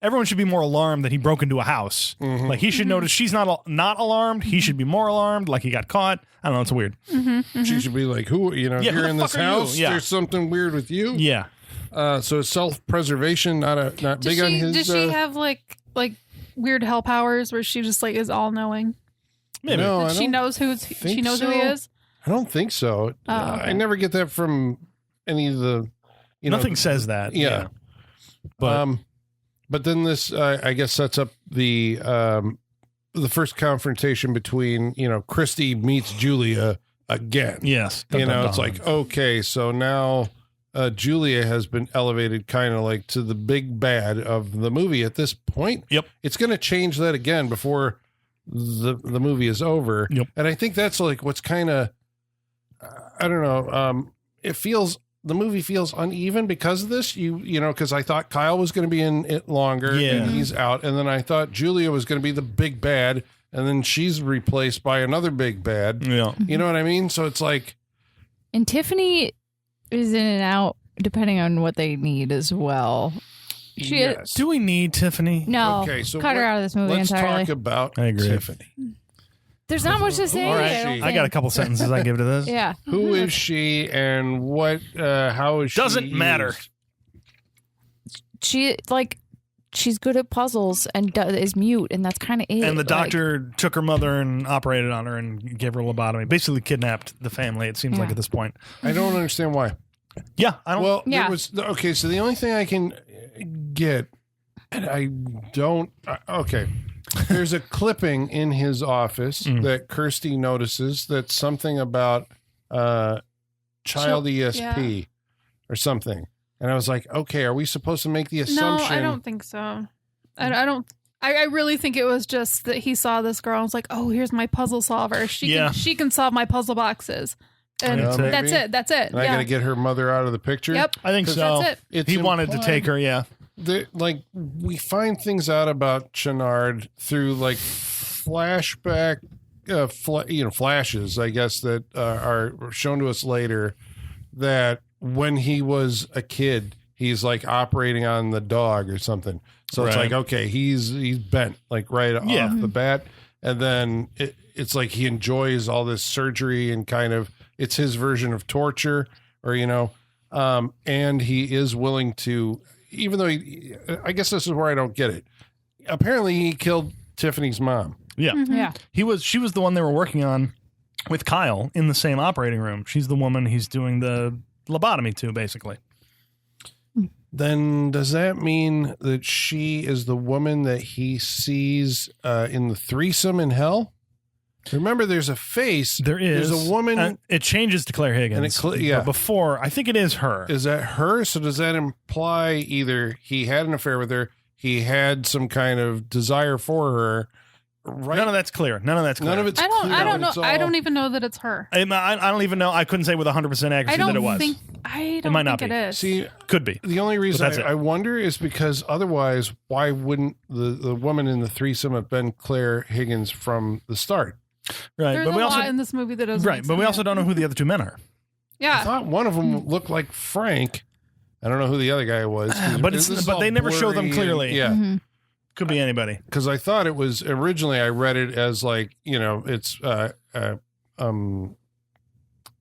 everyone should be more alarmed that he broke into a house. Like he should notice she's not alarmed. He should be more alarmed. Like he got caught. I don't know. It's weird. She should be like, who? Yeah, who you're the in this fuck are you? house. Yeah. There's something weird with you. Yeah. So it's self-preservation, not big on his. Does she have like weird hell powers where she just like is all knowing? Maybe. No, I She don't knows who so. he is. I don't think so. Oh, I okay. never get that from any of the. Nothing says that. Yeah. But then this, I guess, sets up the first confrontation between Kirsty meets Julia again. Yes. It's like, okay, so now Julia has been elevated kind of like to the big bad of the movie at this point. Yep. It's going to change that again before the movie is over. Yep. And I think that's like what's kind of, I don't know. The movie feels uneven because of this. Because I thought Kyle was going to be in it longer. Yeah. And he's out. And then I thought Julia was going to be the big bad. And then she's replaced by another big bad. Yeah. You know what I mean? So it's like, And Tiffany is in and out depending on what they need as well. She yes. Do we need Tiffany? No, Okay, so cut her what- out of this movie Let's entirely. talk about I agree. Tiffany. There's not much to say. All I right. don't I got a think. couple sentences I give to this. Yeah. Who is she and what? How is she? Doesn't matter. used? She's good at puzzles and is mute, and that's kind of it. And the Like, doctor took her mother and operated on her and gave her a lobotomy. Basically kidnapped the family, it seems like Yeah. at this point. I don't understand why. Yeah, I don't. Well, Yeah. there was okay. So the only thing I can get, and I don't. Okay, there's a clipping in his office that Kirsty notices that's something about child ESP or something, and I was like, okay, are we supposed to make the No, assumption? I don't think so. I don't. I really think it was just that he saw this girl and was like, "Oh, here's my puzzle solver. She can solve my puzzle boxes." And Yeah, maybe. that's it. And I got to get her mother out of the picture. Yep. I think so. That's it. It's He wanted to implied take her, yeah. that we find things out about Chenard through like flashback, flashes, I guess, that are shown to us later. That when he was a kid, he's like operating on the dog or something. So it's Right. like, okay, he's bent like right Yeah. off the bat, and then it's like he enjoys all this surgery and kind of it's his version of torture, or and he is willing to. Even though I guess this is where I don't get it. Apparently, he killed Tiffany's mom. Yeah. Yeah. She was the one they were working on with Kyle in the same operating room. She's the woman he's doing the lobotomy to, basically. Then does that mean that she is the woman that he sees in the threesome in hell? Remember, there's a face. There's a woman. It changes to Claire Higgins. Yeah. But before, I think it is her. Is that her? So does that imply either he had an affair with her, he had some kind of desire for her? Right? None of that's clear. None of it's I don't know. It's all- I don't even know that it's her. I don't even know. I couldn't say with 100% accuracy that it was. I don't might not think be. it is. See, Could be. the only reason that's it. I wonder is because otherwise, why wouldn't the woman in the threesome have been Claire Higgins from the start? Right. There's but we a also lot in this movie that doesn't. right, make but we sense. also don't know who the other two men are. I Yeah. thought one of them looked like Frank. I don't know who the other guy was. But this is but all they never show them blurry clearly. yeah. Mm-hmm. Could be anybody. Because I thought it was originally I read it as like, it's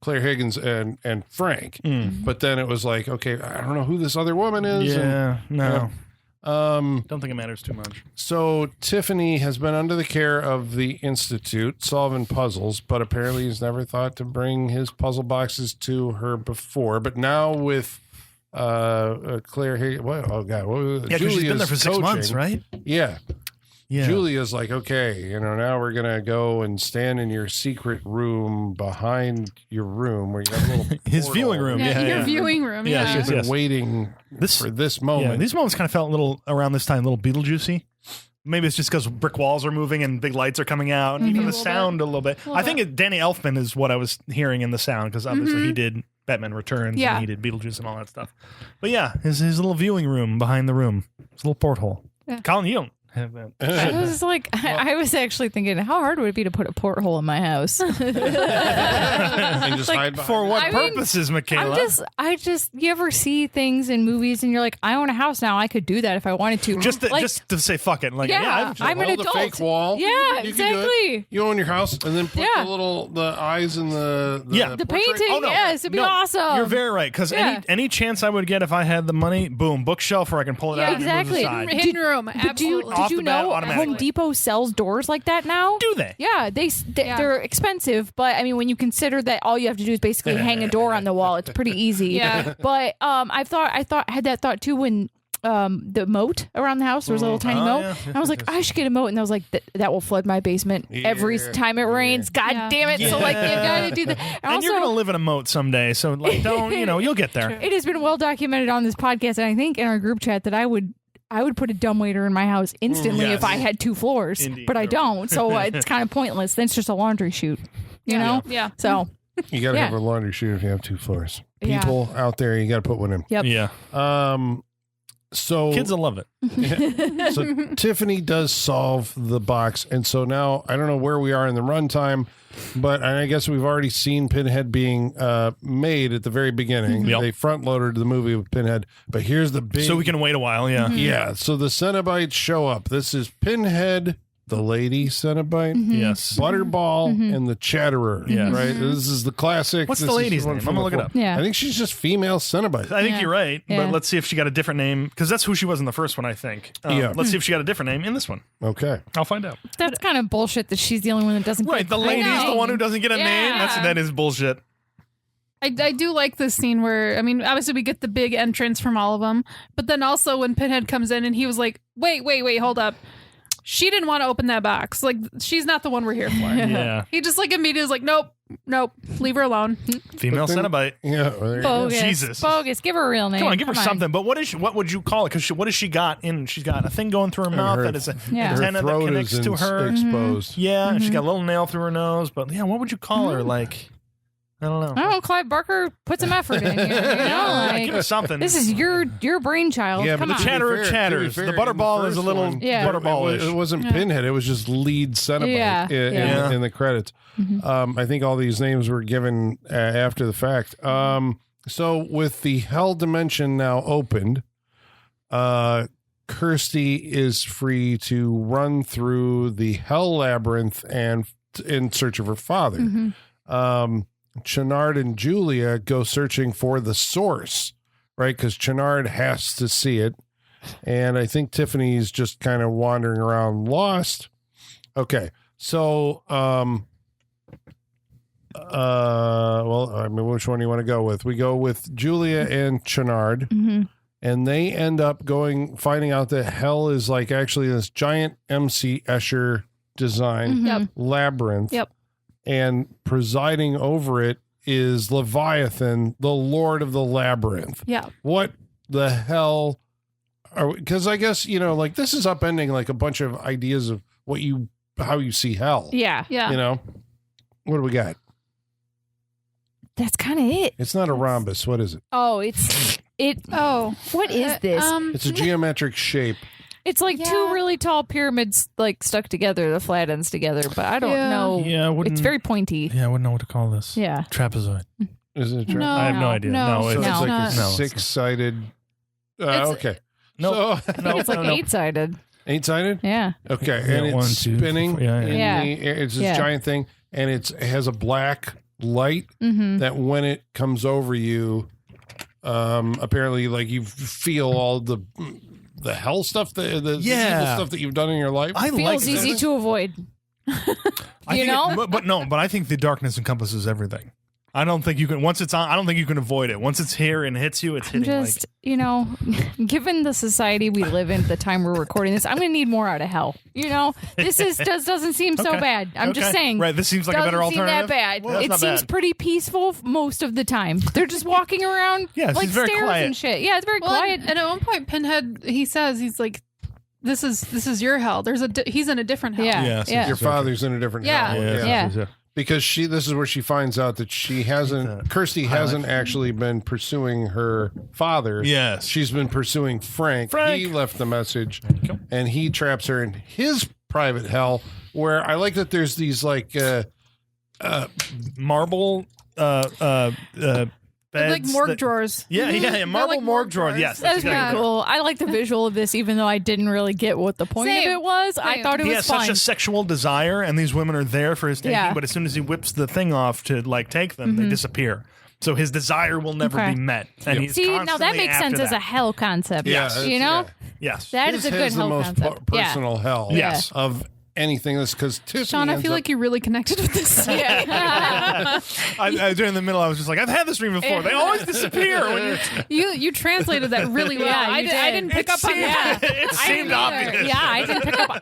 Claire Higgins and Frank, but then it was like, okay, I don't know who this other woman is. Yeah. No. And, Don't think it matters too much. so Tiffany has been under the care of the Institute solving puzzles, but apparently he's never thought to bring his puzzle boxes to her before. But now with Claire Higgins, oh god, Yeah, because she's been there for 6 months, right? Yeah. Yeah. Julia's like, okay, now we're going to go and stand in your secret room behind your room where you have a little His portal. viewing room. Yeah, Yeah. your yeah. viewing room. Yeah, Yeah. She's been Yes. waiting for this moment. Yeah, these moments kind of felt a little around this time, a little Beetlejuicy. Maybe it's just because brick walls are moving and big lights are coming out, and even the little sound a little bit. I think Danny Elfman is what I was hearing in the sound because obviously he did Batman Returns Yeah. and he did Beetlejuice and all that stuff. But yeah, his little viewing room behind the room, his little porthole. Yeah. Colin, you don't have that. I was like, I was actually thinking, how hard would it be to put a porthole in my house? And just hide behind For what I mean, purposes, Michaela? You ever see things in movies and you're like, I own a house now. I could do that if I wanted to. just to say fuck it. Like, Yeah, yeah, I'm an Hold adult. a fake wall. Yeah, You can do it. exactly. You own your house and then put Yeah. the eyes in the Yeah. The portrait. painting, Oh, no. yes, it'd be No, awesome. You're very right because Yeah. any chance I would get if I had the money, boom, bookshelf where I can pull it Yeah, out and exactly. move aside. Hidden room. But do you, Absolutely. Off did you the bat, know automatically. Home Depot sells doors like that now? Do they? Yeah, they're expensive, but I mean, when you consider that all you have to do is basically hang a door on the wall, it's pretty easy. Yeah. But I had that thought too when the moat around the house, there was a little tiny Oh, moat. yeah. And I was like, I should get a moat, and I was like, that will flood my basement every Yeah. time it rains. God Yeah. damn it! So like, you gotta do that. And you're gonna live in a moat someday, so like, don't you'll get there. It has been well documented on this podcast, and I think in our group chat that I would put a dumbwaiter in my house instantly Yes. if I had 2 floors, Indeed. but I don't, so it's kind of pointless. Then it's just a laundry chute, you know. Yeah. So You got to Yeah. have a laundry chute if you have 2 floors. Yeah. People out there, you got to put one in. yep. Yeah, So kids will love it. So Tiffany does solve the box, and so now I don't know where we are in the runtime, but I guess we've already seen Pinhead being made at the very beginning. Yep. They front loaded the movie with Pinhead, but here's the big. So we can wait a while. Yeah, Yeah, so the Cenobites show up. This is Pinhead, the lady Cenobite, yes. Butterball, and the Chatterer. Yes. Right? This is the classic. What's this the is lady's one name? from I'm gonna the look it four- up. Yeah. I think she's just female Cenobite. I think Yeah. you're right, Yeah. but let's see if she got a different name because that's who she was in the first one. I think. Yeah. Let's see if she got a different name in this one. Okay. I'll find out. That's kind of bullshit that she's the only one that doesn't. Right, get the lady's name. the one who doesn't get a name. Yeah. That is bullshit. I do like this scene where, I mean, obviously we get the big entrance from all of them, but then also when Pinhead comes in and he was like, wait, hold up. She didn't want to open that box. Like, she's not the one we're here for. Yeah, He just like immediately was like, nope, leave her alone. female But then- Cenobite. Yeah. well, there you go. Bogus. Jesus. Bogus. Give her a real name. Come on, give her something. But what is she, what would you call it? Because what has she got in? She's got a thing going through her mouth her- that is an Yeah. Her antenna that throat connects is to her. exposed. Yeah, and she's got a little nail through her nose. But yeah, what would you call her? Like, I don't know. I don't know. Clive Barker put some effort in here. You know, Yeah, give her like, something. this is your brainchild. Yeah, Come but on. to be Chatterer fair- to be chatters. fair, The in the Butterball is a first little one, Yeah. Butterball-ish. It wasn't Pinhead. It was just lead Cenobite Yeah, yeah. in the credits. I think all these names were given after the fact. So with the Hell Dimension now opened, Kirsty is free to run through the Hell Labyrinth and in search of her father. Channard and Julia go searching for the source, right? Because Channard has to see it. And I think Tiffany's just kind of wandering around lost. Okay. So, well, I mean, which one do you want to go with? We go with Julia and Channard, and they end up finding out that hell is like actually this giant M.C. Escher design labyrinth. Yep. And presiding over it is Leviathan, the Lord of the Labyrinth. Yeah. What the hell? Because I guess, like this is upending like a bunch of ideas of how you see hell. Yeah. What do we got? That's kind of it. It's not a rhombus. What is it? Oh, what is this? It's a geometric shape. It's like two really tall pyramids like stuck together, the flat ends together, but I don't know. Yeah, it's very pointy. Yeah, I wouldn't know what to call this. Yeah. Trapezoid. Is it a No, I have no idea. No, So it's it's like not. a six-sided. Okay. No, So, no, It's like no. 8-sided. 8-sided? Yeah. Okay. Yeah, And it's 1, 2, 3, spinning 4. Yeah, in yeah. the air. It's this giant thing, and it has a black light that when it comes over you, apparently, like you feel all the hell stuff, the evil stuff that you've done in your life. I like Feels easy this. to avoid. I think but I think the darkness encompasses everything. I don't think you can once it's on. I don't think you can avoid it. Once it's here and hits you, it's hitting. Just, given the society we live in at the time we're recording this, I'm going to need more out of hell. This doesn't seem so Okay. bad. I'm just saying. Right, this seems like a better doesn't seem alternative. that bad. Well, that's It not seems bad. pretty peaceful most of the time. They're just walking around Yeah, it like seems very stairs quiet. and shit. Yeah, it's very Well, quiet. and at one point, Pinhead, he's like, "This is your hell." He's in a different hell. Yeah. Yes, Yeah. Your father's in a different Yeah. hell. Yeah. Because this is where she finds out that Kirsty hasn't actually been pursuing her father. Yes. She's been pursuing Frank. He left the message and he traps her in his private hell, where I like that there's these like Marble beds Like morgue that- drawers. Yeah, marble like morgue drawers. drawers. Yes, That was pretty exactly. cool. I like the visual of this, even though I didn't really get what the point Same. of it was. I Same. thought it He was has fun. such a sexual desire, and these women are there for his taking. Yeah. But as soon as he whips the thing off to like take them, they disappear. So his desire will never Okay. be met, and he's See, now that constantly makes after sense as that. a hell concept. Yes. Yes. That His is a good has the hell most concept. personal hell Yes. of anything. This because Tiffany Sean, I ends feel up- like you really connected with this. Yeah. During the middle, I was just like, I've had this dream before. They always disappear when you're. You translated that really well. Yeah, I you didn't pick up on seemed- that. It seemed obvious. Yeah, I didn't pick up.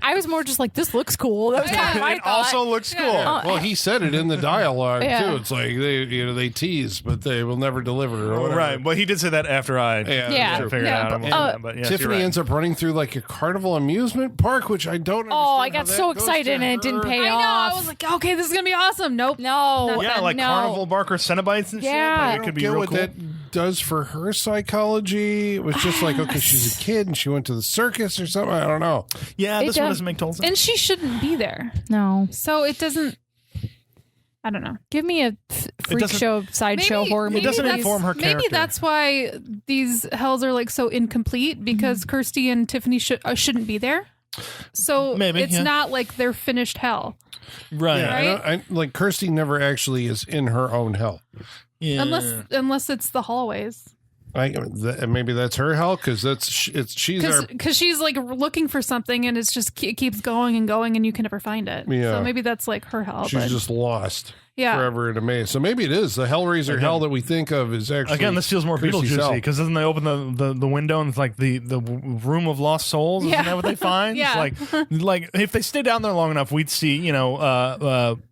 I was more just like, this looks cool. That was kind of my It thought. also looks cool. Well, he said it in the dialogue Yeah. too. It's like they tease, but they will never deliver. Or whatever. Right. Well, he did say that after I Yeah. figured Yeah. out. But yes, you're Tiffany right. ends up running through like a carnival amusement park, which I don't. Oh, understand I got how that so goes excited to and it didn't her. pay I know. off. I was like, okay, this is gonna be awesome. Nope. No. Yeah, like no. carnival barker Cenobites and shit. Yeah. Like, I it don't could be get real what cool. that does for her psychology. It was just like, okay, she's a kid and she went to the circus or something. I don't know. Yeah, It this one does- doesn't make total sense. And she shouldn't be there. No. So it doesn't. I don't know. Give me a freak doesn't- show, sideshow horror movie. It doesn't that's- inform her Maybe character. that's why these hells are like so incomplete because Kirsty and Tiffany shouldn't be there. So Maybe, it's yeah. not like they're finished hell. Right. Yeah, Right? like Kirsty never actually is in her own hell. Yeah. Unless it's the hallways. Maybe that's her hell because she's our Because she's like looking for something and it's just it keeps going and going and you can never find it. Yeah. So maybe that's like her hell. she's but- just lost Yeah. forever in a maze. So maybe it is the Hellraiser hell that we think of is actually Again, this feels more Kirsty's Beetlejuicy hell. because doesn't they open the window and it's like the room of lost souls? Yeah. Isn't that what they find? Yeah. It's like if they stay down there long enough, we'd see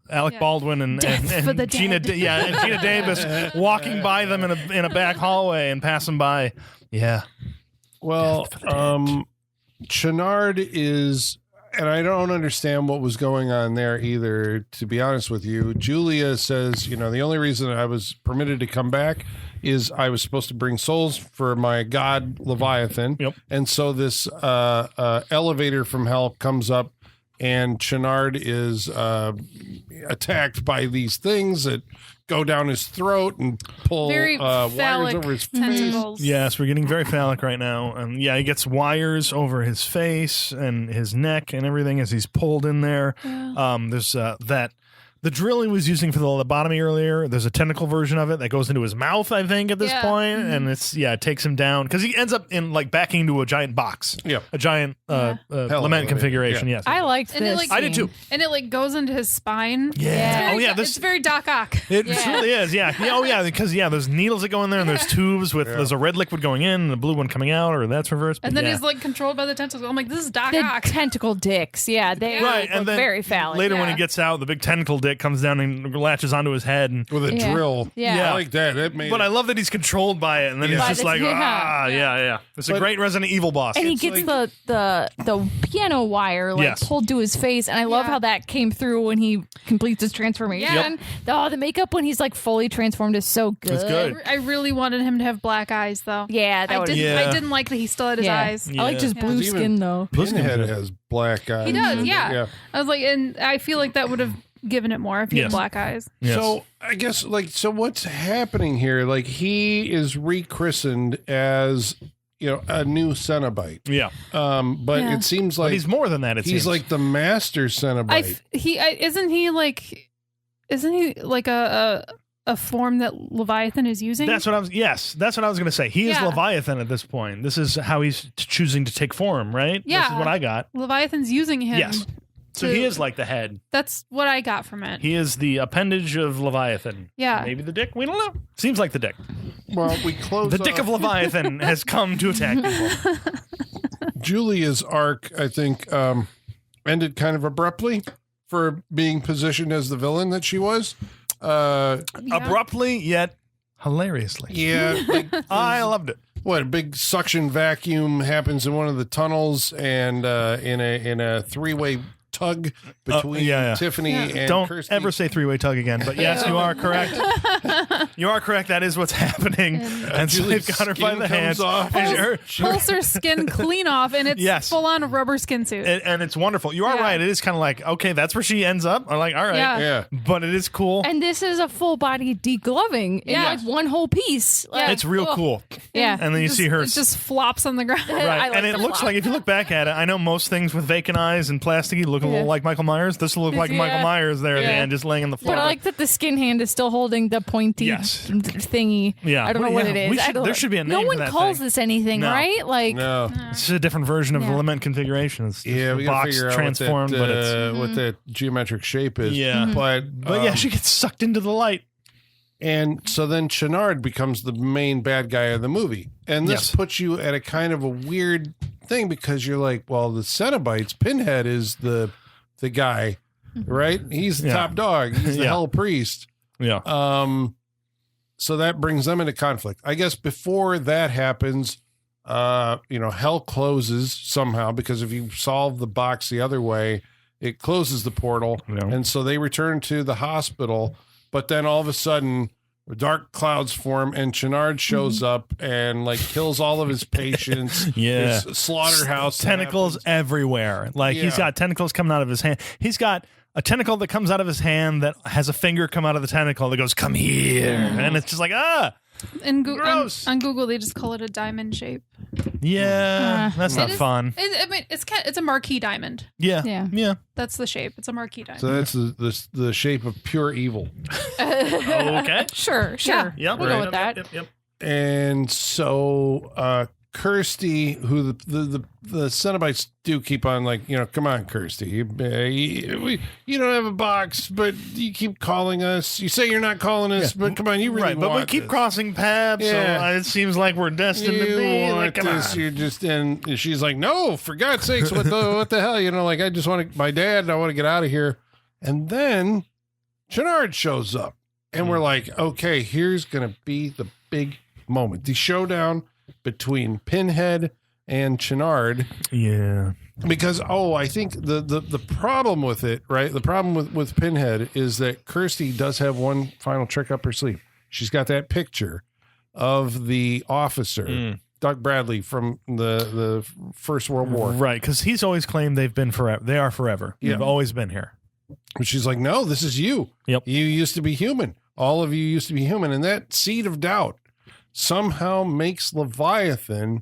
Alec Yeah. Baldwin and for the Gina dead. and Gina Davis walking by them in a back hallway and passing by. Yeah. Well, Channard is, and I don't understand what was going on there either, to be honest with you. Julia says, the only reason I was permitted to come back is I was supposed to bring souls for my god Leviathan. Yep. And so this elevator from hell comes up, and Channard is attacked by these things that go down his throat and pull Very wires phallic over his face. tentacles. Yes, we're getting very phallic right now. And yeah, he gets wires over his face and his neck and everything as he's pulled in there. Yeah. There's The drill he was using for the lobotomy earlier, there's a tentacle version of it that goes into his mouth, I think, at this point, and it takes him down because he ends up in backing into a giant box, a giant lament configuration. Yes, I liked this. I did too, and it goes into his spine. Yeah. It's very Doc Ock. It really is. Yeah. Because there's needles that go in there, and there's tubes with there's a red liquid going in and a blue one coming out, or that's reversed. And then he's like controlled by the tentacles. I'm like, this is Doc Ock. The tentacle dicks. Yeah, they right, look and then very phallic. Later when he gets out, the big tentacle dick comes down and latches onto his head with a drill. Yeah. I like that. But I love that he's controlled by it, and then he's just like, It's a great Resident Evil boss. And he gets the piano wire pulled to his face, and I love how that came through when he completes his transformation. The makeup when he's like fully transformed is so good. It's good. I really wanted him to have black eyes, though. Yeah, I didn't like that he still had his eyes. I liked his blue skin though. Pinhead has black eyes. He does, yeah. I was like, and I feel like that would have given it more if he had black eyes. Yes. So I guess so what's happening here? Like he is rechristened as a new Cenobite. Yeah. But it seems like he's more than that. He's like the master Cenobite. Isn't he like a form that Leviathan is using? That's what I was going to say. He is Leviathan at this point. This is how he's choosing to take form, right? Yeah. This is what I got. Leviathan's using him. Yes. So he is like the head. That's what I got from it. He is the appendage of Leviathan. Yeah. Maybe the dick? We don't know. Seems like the dick. Well, we close The dick of Leviathan has come to attack people. Julia's arc, I think, ended kind of abruptly for being positioned as the villain that she was. Abruptly, yet hilariously. Yeah. I loved it. What, a big suction vacuum happens in one of the tunnels, and in a three-way tug between Tiffany and Don't Kirsty. ever say three-way tug again, but yes, you are correct. You are correct. That is what's happening. And so they've got her by the hands. Pulls her skin clean off, and it's full-on rubber skin suit. And it's wonderful. You are right. It is kind of like, okay, that's where she ends up. I'm like, all right. Yeah. But it is cool. And this is a full-body degloving in like one whole piece. Like, it's real cool. Yeah. And then you see her. It just flops on the ground. Right. And it looks like, if you look back at it, I know most things with vacant eyes and plasticky look a little like Michael Myers. This will look like Michael Myers there at the end, just laying on the floor. But I like that the skin hand is still holding the pointy thingy. Yeah. I don't know what it is. There should be a name No for that one calls thing. this anything, right? Like, no. This is a different version of the lament configuration. It's we the gotta box figure out transformed, what that, but it's what that geometric shape is. Yeah. But yeah, she gets sucked into the light. And so then Channard becomes the main bad guy of the movie. And this puts you at a kind of a weird thing, because you're like, well, the Cenobites, Pinhead is the guy, right? He's the top dog. He's the hell priest. Yeah. So that brings them into conflict. I guess before that happens, hell closes somehow, because if you solve the box the other way, it closes the portal. Yeah. And so they return to the hospital, but then all of a sudden dark clouds form and Channard shows up and like kills all of his patients. There's slaughterhouse. Tentacles everywhere. Like he's got tentacles coming out of his hand. He's got a tentacle that comes out of his hand that has a finger come out of the tentacle that goes, come here. And it's just like, gross. On Google, they just call it a diamond shape. Yeah, that's not fun. It's a marquee diamond. Yeah. That's the shape. It's a marquee diamond. So that's the shape of pure evil. Okay. Sure. Yep. We'll go with that. Yep. And so Kirsty, who the Cenobites do keep on like, come on, Kirsty, you don't have a box, but you keep calling us. You say you're not calling us, but come on, you really want but we keep this. crossing paths, so it seems like we're destined to be. Like, come this, on. you're just in. She's like, no, for God's sakes, what the hell? Like, I just want my dad, and I want to get out of here. And then Channard shows up, and we're like, okay, here's gonna be the big moment, the showdown between Pinhead and Channard. Yeah. Because, I think the problem with it, right? The problem with Pinhead is that Kirsty does have one final trick up her sleeve. She's got that picture of the officer, Doug Bradley, from the First World War. Right, because he's always claimed they've been forever. They are forever. They've always been here. But she's like, no, this is you. Yep. You used to be human. All of you used to be human. And that seed of doubt somehow makes Leviathan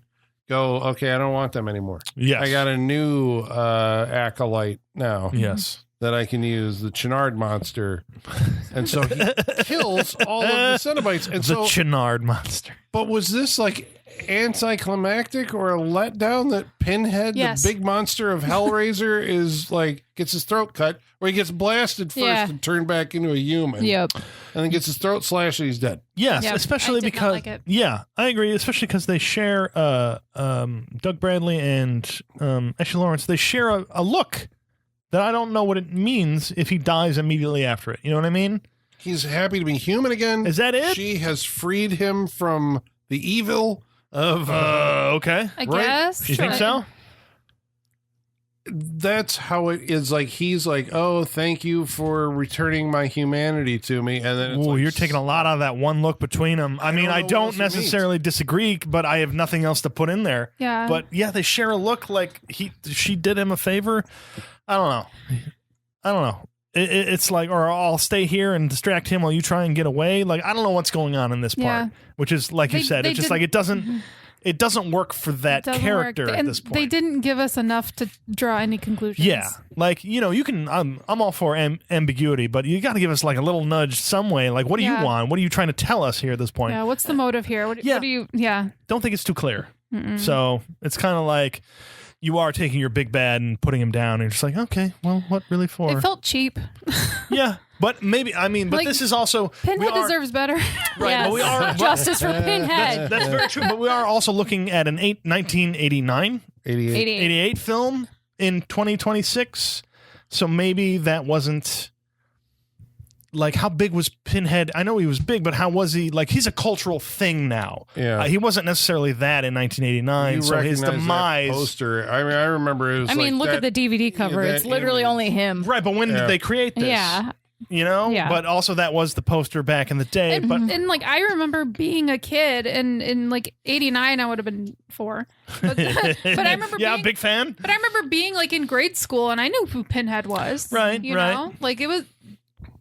go, okay, I don't want them anymore. Yes. I got a new acolyte now. Yes. That I can use, the Chenard monster. And so he kills all of the Cenobites. And The Chenard monster. But was this like anticlimactic or a letdown that Pinhead, Yes. the big monster of Hellraiser, is like gets his throat cut, or he gets blasted first Yeah. and turned back into a human, Yep. and then gets his throat slashed and he's dead. Yes, Yep, especially I did not because like it. yeah, I agree. Especially because they share Doug Bradley and Ashley Lawrence. They share a look that I don't know what it means if he dies immediately after it. You know what I mean? He's happy to be human again. Is that it? She has freed him from the evil of. Okay. I Right? guess. You think so? That's how it is. Like he's like, oh, thank you for returning my humanity to me, and then it's Ooh, like, you're taking a lot out of that one look between them. I mean, don't I know what don't else it means. necessarily disagree, but I have nothing else to put in there. Yeah. But yeah, they share a look like she did him a favor. I don't know. It's like, or I'll stay here and distract him while you try and get away. Like, I don't know what's going on in this part, Yeah. which is like you They- said, they it's just did- like it doesn't work for that Doesn't character work. at And this point. They didn't give us enough to draw any conclusions. Yeah, like you can. I'm all for ambiguity, but you got to give us like a little nudge some way. Like, what do Yeah. you want? What are you trying to tell us here at this point? Yeah. What's the motive here? What Yeah. do you? Yeah. Don't think it's too clear. So it's kind of like you are taking your big bad and putting him down, and you're just like, okay, well, what really for? It felt cheap. Yeah, but maybe but Like, this is also Pinhead we are- deserves better. right. Yes. But we are Justice for Pinhead. That's very true. But we are also looking at an 1989, 88. 88 film in 2026. So maybe that wasn't like, how big was Pinhead? I know he was big, but how was he? Like, he's a cultural thing now. Yeah. He wasn't necessarily that in 1989. You So his recognize demise. that poster. I mean, I remember it was. I mean, like look that, at the DVD cover. that It's literally image. only him. Right, but when Yeah. did they create this? Yeah. You know? Yeah. But also that was the poster back in the day. And, but and like I remember being a kid, and in like '89, I would have been 4. But I remember yeah, being, big fan. But I remember being like in grade school, and I knew who Pinhead was. Right, You right. know, like it was.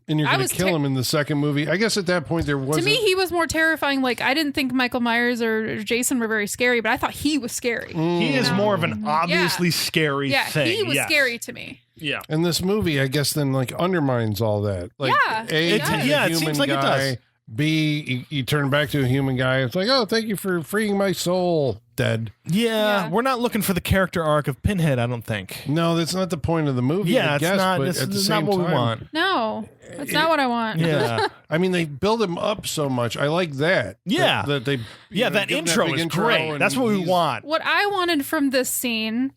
And you're I going was to kill him in the second movie. I guess at that point there wasn't. To me, he was more terrifying. Like I didn't think Michael Myers or Jason were very scary, but I thought he was scary. He is more of an obviously scary Yeah, thing. he was yes. scary to me. Yeah. And this movie, I guess, then like undermines all that. Like, Yeah, A, it does. he's a Yeah, it human seems like it guy. does. B, you turn back to a human guy. It's like, oh, thank you for freeing my soul. Dead. Yeah, Yeah. we're not looking for the character arc of Pinhead, I don't think. No, that's not the point of the movie. Yeah, I it's guess, not. But It's at the not same what we time, want. No, that's not what I want. Yeah, I mean, they build him up so much. I like that. Yeah. that they. yeah. That give him intro big is intro great. and That's what we he's- want. What I wanted from this scene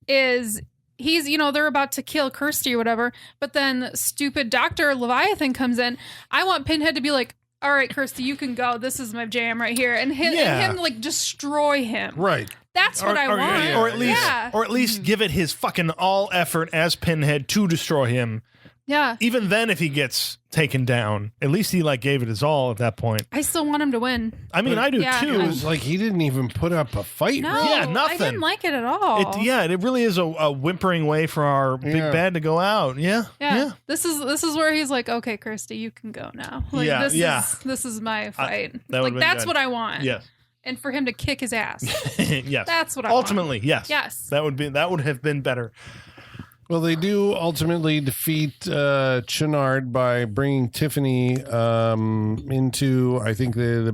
is he's, they're about to kill Kirsty or whatever, but then stupid Dr. Leviathan comes in. I want Pinhead to be like, all right, Kirsty, you can go. This is my jam right here. And him like destroy him. Right. That's what I want. Or at least, Yeah. or at least give it his fucking all effort as Pinhead to destroy him. Yeah. Even then, if he gets taken down, at least he like gave it his all at that point. I still want him to win. I mean, I do Yeah, too. It was like he didn't even put up a fight. No, really. Yeah, nothing. I didn't like it at all. It really is a whimpering way for our big Yeah. bad to go out. Yeah, Yeah. This is where he's like, okay, Kirsty, you can go now. Like, Yeah, yeah. This is my fight. that would've like been that's good. what I want. Yes, And for him to kick his ass. yes. That's what I want. ultimately, yes, Yes. That would have been better. Well, they do ultimately defeat Chenard by bringing Tiffany into, I think, the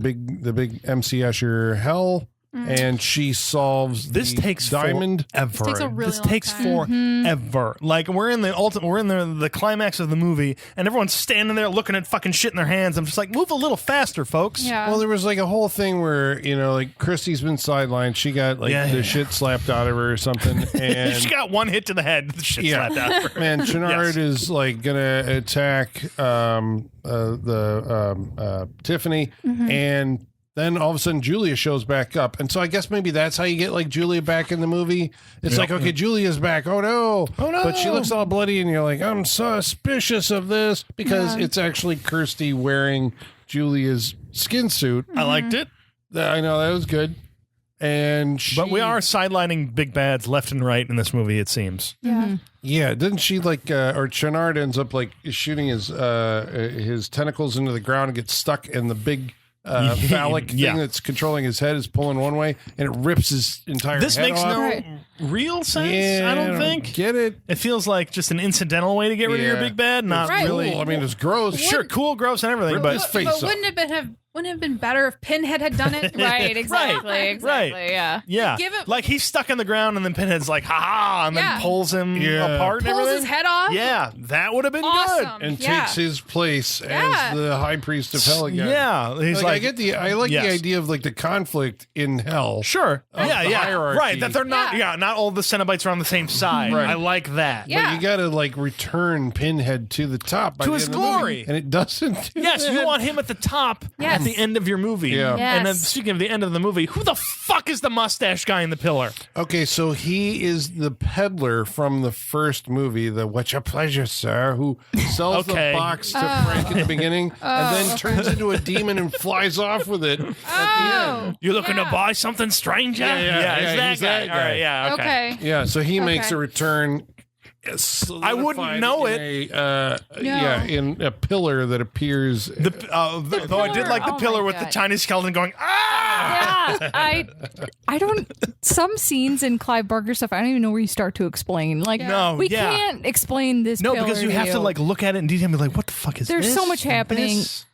big MC Escher hell, and she solves This the takes diamond. forever. This takes a really This long takes time. forever. Like we're in the climax of the movie, and everyone's standing there looking at fucking shit in their hands. I'm just like, move a little faster, folks. Yeah. Well, there was like a whole thing where like Christy's been sidelined. She got like Yeah, the yeah. shit slapped out of her or something, and She got one hit to the head. The shit Yeah. slapped out of her. man, Chenard Yes. is like gonna attack Tiffany, and then all of a sudden Julia shows back up, and so I guess maybe that's how you get like Julia back in the movie. It's like, okay, Julia's back. Oh no! But she looks all bloody, and you're like, I'm suspicious of this because it's actually Kirsty wearing Julia's skin suit. I liked it, I know that was good, and but we are sidelining big bads left and right in this movie. It seems. Yeah. Yeah, didn't she like, or Chenard ends up like shooting his tentacles into the ground and gets stuck, and the big phallic thing Yeah. that's controlling his head is pulling one way, and it rips his entire This head makes off. no real sense. Yeah, I don't think. Get it? It feels like just an incidental way to get rid of your Yeah. big bad. Not Right. really. Cool. I mean, it's gross. Sure, cool, gross, and everything, Rip but his face But off. wouldn't it have been better if Pinhead had done it? Right, exactly. Yeah. yeah, Give it- like he's stuck in the ground, and then Pinhead's like, "Ha ha!" and Yeah. then pulls him Yeah. apart and Pulls everything. his head off. Yeah, that would have been Awesome. And Yeah. takes his place Yeah. as the high priest of hell good. again. Yeah, he's Like, I like Yes. the idea of like the conflict in hell. Sure. Of Yeah, the yeah. hierarchy. Right. That they're not. Yeah. Yeah. Not all the Cenobites are on the same side. Right. I like that. Yeah. But you got to like return Pinhead to the top by To the his end of the movie, glory. and it doesn't. Do Yes, that. you want him at the top Yes. at the end of your movie. Yeah. Yes. And then speaking of the end of the movie, who the fuck is the mustache guy in the pillar? Okay, so he is the peddler from the first movie, the "What's Your Pleasure, Sir?" who sells Okay. the box to Frank at the beginning, and then turns into a demon and flies off with it at the end. You looking to buy something, stranger? Yeah, is he's that All right, guy. yeah, okay. Okay. Yeah, so he makes Okay. a return. I wouldn't know in in a pillar that appears. Though I did pillar. like the Oh pillar my with the God. tiny skeleton going, ah! Yeah, I don't. Some scenes in Clive Barker stuff, I don't even know where you start to explain. Like, No, we yeah. can't explain this. No, pillar because you have to like look at it in detail and be like, what the fuck is There's this? so much and happening. this?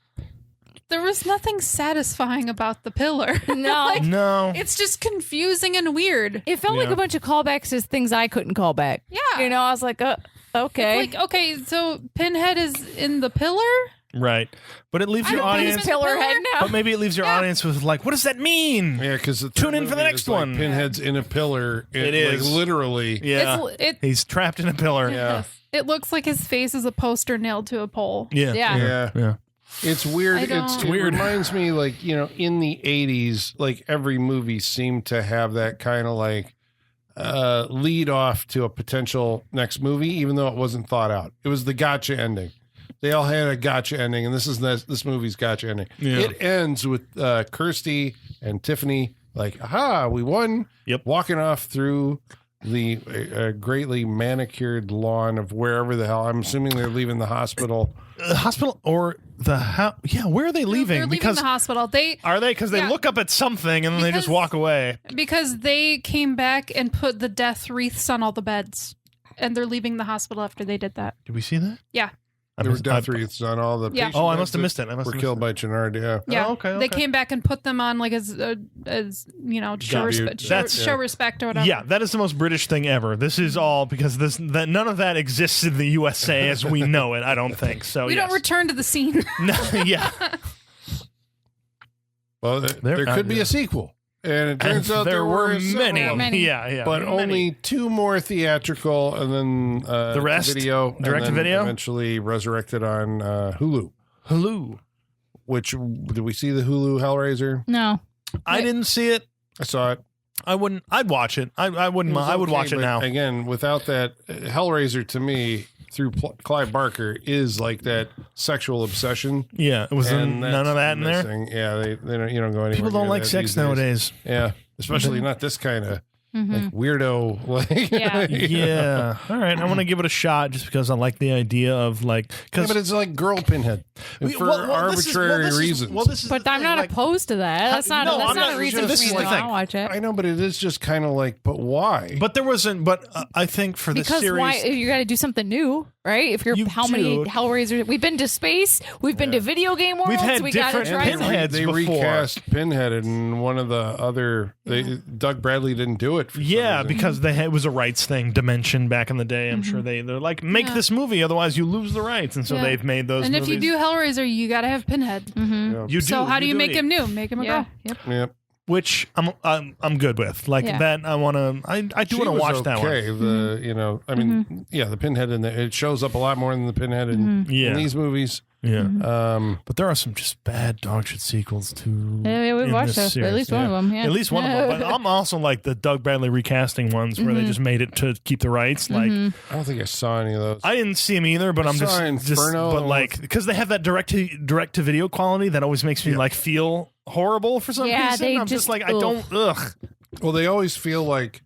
There was nothing satisfying about the pillar. No. Like, No. it's just confusing and weird. It felt like Yeah. a bunch of callbacks to things I couldn't call back. Yeah. You know, I was like, okay. Like, okay, so Pinhead is in the pillar? Right. But it leaves I your don't think audience. it's pillar pillar. head now. But maybe it leaves your audience with like, what does that mean? Yeah, because Tune in for the next one. Pinhead's in a pillar. It like, is. literally. Yeah. He's trapped in a pillar. Yeah. It looks like his face is a poster nailed to a pole. Yeah. Yeah. Yeah. It's weird. I don't- It reminds me, like, you know, in the 80s, like every movie seemed to have that kind of like lead off to a potential next movie, even though it wasn't thought out. It was the gotcha ending. They all had a gotcha ending, and this movie's gotcha ending. Yeah. It ends with Kirsty and Tiffany like, aha, we won. Yep. Walking off through the greatly manicured lawn of wherever the hell. I'm assuming they're leaving the hospital. Hospital or the house? Yeah, where are they leaving? They're leaving because the hospital. are they? Because they Yeah. look up at something and then they just Because- walk away. Because they came back and put the death wreaths on all the beds. And they're leaving the hospital after they did that. Did we see that? Yeah. There were death wreaths on all the Yeah. patients Oh, I must have that missed it. I must were have killed missed by Chenard, yeah. Yeah. Oh, okay, They okay. came back and put them on like as you know, show respect, That's- show respect or whatever. Yeah, that is the most British thing ever. This is all because none of that exists in the USA as we know it. I don't think so. We yes. don't return to the scene. No, yeah, Well, there could be a sequel. And it turns out there were several many. of them. Many. Yeah, But many. only 2 more theatrical, and then The rest? video, and Direct to then video? eventually resurrected on Hulu. Hulu. Which did we see the Hulu Hellraiser? No. I didn't see it. I saw it. I wouldn't. I'd watch it. I wouldn't. It was I would okay, watch it but now. Again, without that, Hellraiser to me through Clive Barker is like that sexual obsession. Yeah, it was And none that's of that in there. missing. Yeah, they don't you don't go anywhere. People don't near like that sex these days. nowadays. Yeah, especially not this kind of Mm-hmm. like weirdo. Like, Yeah. Yeah. All right. I want to give it a shot just because I like the idea of like. Yeah, Because but it's like girl Pinhead and for arbitrary reasons. But I'm not opposed to that. That's not. No, that's I'm not not- a reason this for is me the to thing. not watch it. I know, but it is just kind of like, but why? But there wasn't. But I think for the Because series, why? You got to do something new, right? If you're You how many do. Hellraisers? We've been to space. We've been to video game worlds. We've had we got to different try And something. Pinheads they before. recast Pinhead in one of the other. Doug Bradley didn't do it. For some yeah, reason. because it was a rights thing, Dimension back in the day. I'm sure they're like make Yeah. this movie, otherwise you lose the rights, and so Yeah. they've made those. And movies. if you do Hellraiser, you got to have Pinhead. you do. So how do you make it. him new? Make him a Yeah. girl. Yep. Yep. Which I'm good with. Like Yeah. that, I want to. I do She want to was watch that one. okay. The you know, I mean, yeah, the Pinhead in it shows up a lot more than the Pinhead in Yeah. these movies. Yeah, Um, but there are some just bad dog shit sequels too. Yeah, we've in watched this those. At series. least one of them. Yeah. At least one of them. But I'm also like the Doug Bradley recasting ones where they just made it to keep the rights. Like I don't think I saw any of those. I didn't see them either, but I'm saw just Inferno but and like because they have that direct to video quality that always makes me like feel horrible for some Yeah, reason. they I'm just just- like I don't. Ugh. Well, they always feel like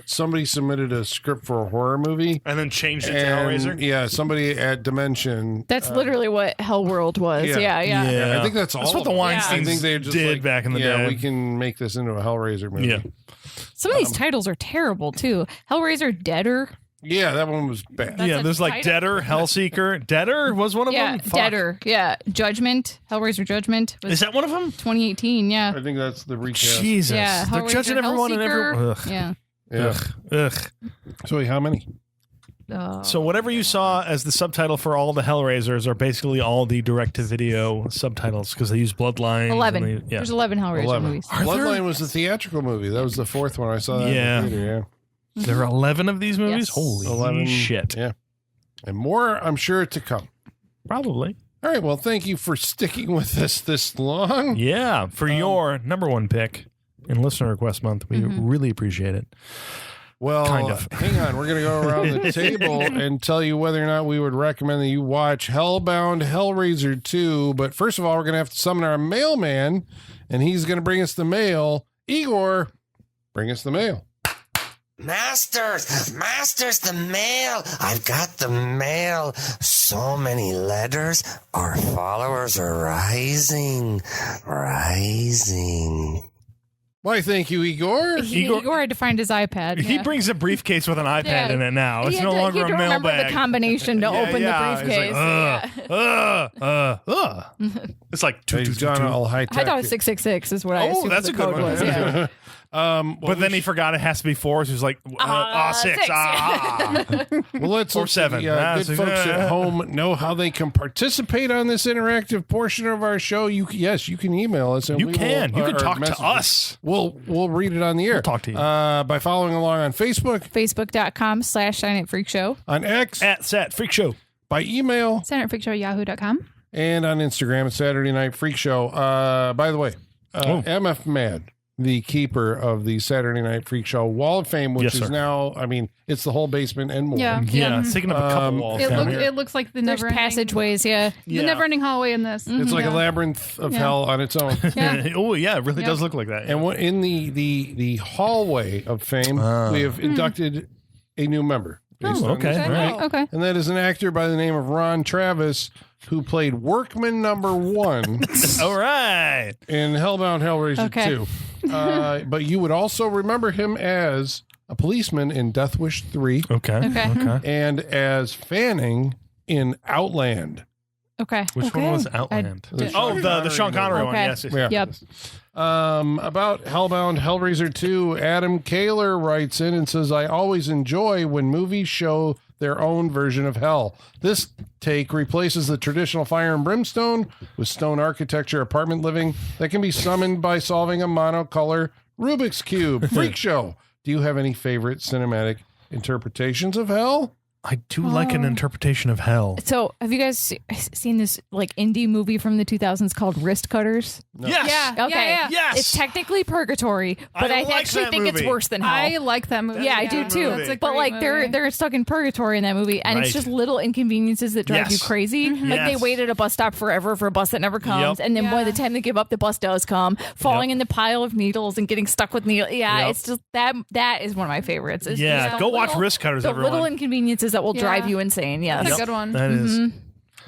somebody submitted a script for a horror movie. And then changed it to And, Hellraiser? yeah, somebody at Dimension. That's literally what Hellworld was. Yeah. I think that's all. That's what the of them. Weinsteins I think they just did back in the day. we can make this into a Hellraiser movie. Yeah. Some of these titles are terrible too. Hellraiser Deader. Yeah, that one was bad. That's Yeah, a there's like title. Deader, Hellseeker. Deader was one of Yeah, them? Fuck. Deader. Yeah, Judgment. Hellraiser Judgment. Was Is that one of them? 2018. Yeah. I think that's the recast. Jesus. Yeah. They're Hellraiser judging everyone and everyone. Hellseeker. Ugh. Yeah. Yeah. Ugh. So how many? So whatever you saw as the subtitle for all the Hellraisers are basically all the direct-to-video subtitles because they use Bloodlines. 11. and they- yeah. There's 11 Hellraiser 11. movies. Are there- Bloodline was the theatrical movie. That was the fourth one. I saw that Yeah. in the theater, There are 11 of these movies? Yes. Holy 11. shit. Yeah. And more, I'm sure, to come. Probably. All right. Well, thank you for sticking with us this long. Yeah. For your number one pick in Listener Request Month, we really appreciate it. Well, Kind of. hang on. We're going to go around the table and tell you whether or not we would recommend that you watch Hellbound, Hellraiser 2. But first of all, we're going to have to summon our mailman, and he's going to bring us the mail. Igor, bring us the mail. Masters, the mail. I've got the mail. So many letters. Our followers are rising. Why, thank you, Igor. Igor had to find his iPad. He yeah. brings a briefcase with an iPad Yeah. in it now. It's He had no to- longer he a had to remember mailbag. the combination to open the briefcase. It's like He's gone all high tech. I thought it was 666 is what I Oh, assumed that's the a good code one. was. Yeah. But then he forgot it has to be 4, so he's like, six. six. Well, let's Or let 7. The, That's- good folks at home know how they can participate on this interactive portion of our show. You can email us. And You we can. will, You can or talk message to us. We'll read it on the air. We'll talk to you. by following along on Facebook, Facebook.com/SilentFreakShow. on X, At Sat Freak Show. by email, SaturnFreakShow@yahoo.com. and on Instagram at Saturday Night Freak Show. By the way, MF Mad, the keeper of the Saturday Night Freak Show Wall of Fame, which Yes, is sir. now, it's the whole basement and more. Yeah. Yeah, it's taking up a couple walls down here. It looks like the There's never-ending passageways, yeah. the never-ending hallway in this. It's like Yeah. a labyrinth of Yeah. hell on its own. Yeah. Oh, yeah, it really Yeah. does look like that. And what in the hallway of fame, we have inducted a new member. based on okay. this All movie. right. Okay. And that is an actor by the name of Ron Travis, who played Workman number 1 All right. in Hellbound Hellraiser Okay. 2. But you would also remember him as a policeman in Death Wish 3 Okay. Okay. and as Fanning in Outland. Okay. Which one was Outland? The The Sean Connery one. Okay. Yes. Yeah. Yep. About Hellbound Hellraiser 2, Adam Kaler writes in and says, I always enjoy when movies show their own version of hell. This take replaces the traditional fire and brimstone with stone architecture apartment living that can be summoned by solving a monocolor Rubik's Cube. Freak Show. Do you have any favorite cinematic interpretations of hell? I do like an interpretation of hell. So, have you guys seen this like indie movie from the 2000s called Wrist Cutters? Yes. Yeah. Okay. Yeah. Yes. It's technically purgatory, but I I, like actually that think it's movie. worse than hell. I like that movie. yeah, I do good too. movie. That's a But great like movie. they're stuck in purgatory in that movie, and it's Right. just little inconveniences that drive you Yes. crazy. Like they Yes. wait at a bus stop forever for a bus that never comes, Yep. and then by Yeah. the time they give up, the bus does come. Falling in the pile of needles and getting stuck with needles. Yeah, Yep. it's just that is one of my favorites. It's Yeah, just go the watch little- Wrist Cutters, The everyone. little inconveniences that will drive Yeah. you insane. Yes. That's a good one. That is.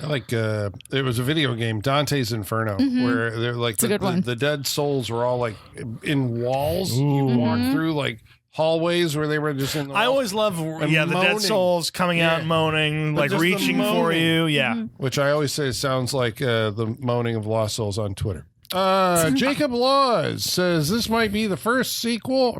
I like there was a video game, Dante's Inferno, where they're like a good one. the dead souls were all like in walls. You walk through like hallways where they were just in the I walls, always love, the moaning. dead souls coming out Yeah. moaning, But like just the reaching for moaning. you. Yeah. which I always say sounds like the moaning of lost souls on Twitter. Jacob Laws says this might be the first sequel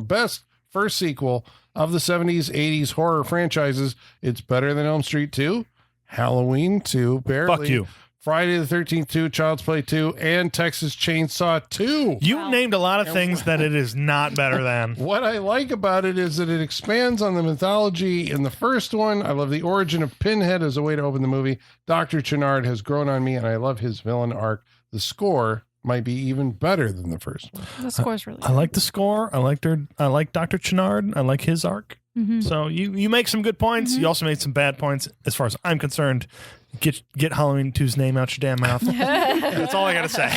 of the 70s, 80s horror franchises. It's better than Elm Street 2, Halloween 2, barely. Fuck you. Friday the 13th 2, Child's Play 2, and Texas Chainsaw 2. You named a lot of things that it is not better than. What I like about it is that it expands on the mythology in the first one. I love the origin of Pinhead as a way to open the movie. Dr. Chenard has grown on me, and I love his villain arc. The score might be even better than the first one. The score's really I like the score. I like Dr. Chenard. I like his arc. Mm-hmm. So you make some good points. You also made some bad points. As far as I'm concerned, Get Halloween 2's name out your damn mouth. That's all I got to say.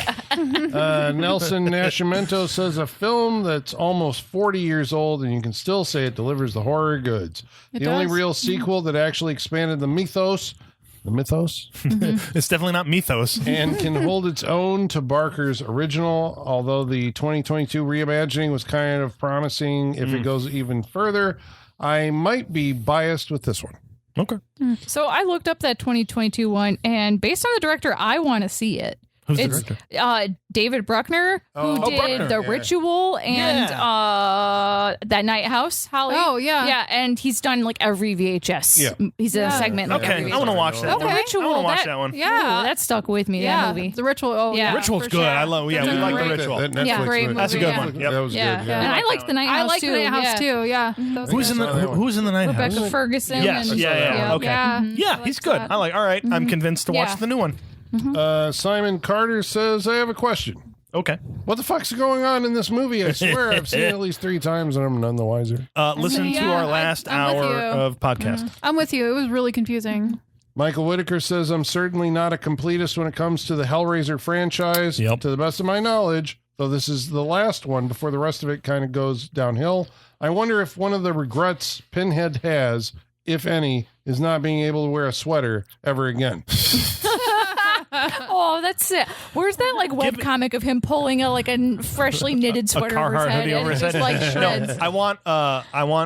Nelson Nascimento says a film that's almost 40 years old and you can still say it delivers the horror goods. The only real sequel that actually expanded the mythos, It's definitely not mythos. and can hold its own to Barker's original, although the 2022 reimagining was kind of promising if it goes even further. I might be biased with this one. Okay. So I looked up that 2022 one, and based on the director, I want to see it. Who's the It's director? David Bruckner, who did Bruckner. The Ritual and That Night House, Holly. Oh, yeah. Yeah, and he's done like every VHS. Yeah. He's a segment. Like Okay, every I want to VHS. watch that. The Okay. Ritual. I want to watch that one. Yeah. Ooh, that stuck with me, Yeah. that movie. The Ritual. Oh, Yeah. yeah. Ritual's for good. sure. I love. Yeah, we That's like the great. Ritual. That Netflix Yeah, great movie. That's a good movie, one. Yep. That was Yeah. good. Yeah. And I liked The Night House I like too. the Night House too. Yeah. That was Who's in good. the Who's in the Night Rebecca House? Ferguson. Yes. and, Yeah. Okay. Yeah. Yeah, he's good. that. I like. All right, I'm convinced to watch Yeah. the new one. Simon Carter says, I have a question. Okay. What the fuck's going on in this movie? I swear I've seen it at least 3 times and I'm none the wiser. Listen to Yeah, our last I'm with hour you. of podcast. I'm with you. It was really confusing. Michael Whitaker says, I'm certainly not a completist when it comes to the Hellraiser franchise. Yep. To the best of my knowledge, though this is the last one before the rest of it kind of goes downhill. I wonder if one of the regrets Pinhead has, if any, is not being able to wear a sweater ever again. Oh, that's it. Where's that like webcomic of him pulling a freshly knitted sweater over his Carhartt head hoodie and over his just head. like shreds? I want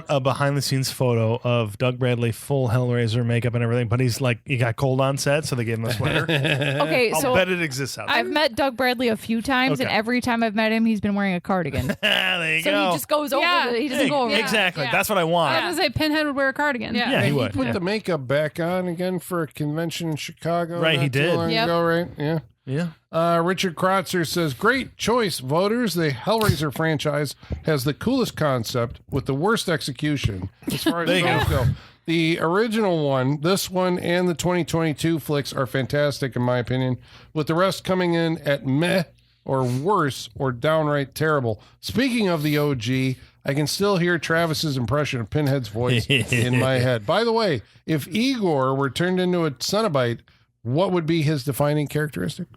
a behind the scenes photo of Doug Bradley full Hellraiser makeup and everything, but he got cold on set, so they gave him a sweater. Okay, I'll so bet it exists out there. I've met Doug Bradley a few times, and Okay. every time I've met him, he's been wearing a cardigan. There you So go. he just goes over. Yeah. He doesn't go over. Exactly. Yeah. That's what I want. I was gonna say Pinhead would wear a cardigan. Yeah, he would. Put Yeah. the makeup back on again for a convention in Chicago. Right, not he too did. long Yep. ago, right? Yeah. Yeah. Richard Krotzer says, great choice, voters. The Hellraiser franchise has the coolest concept with the worst execution as far as There you those go. The original one, this one, and the 2022 flicks are fantastic, in my opinion, with the rest coming in at meh or worse or downright terrible. Speaking of the OG, I can still hear Travis's impression of Pinhead's voice in my head. By the way, if Igor were turned into a Cenobite, what would be his defining characteristic?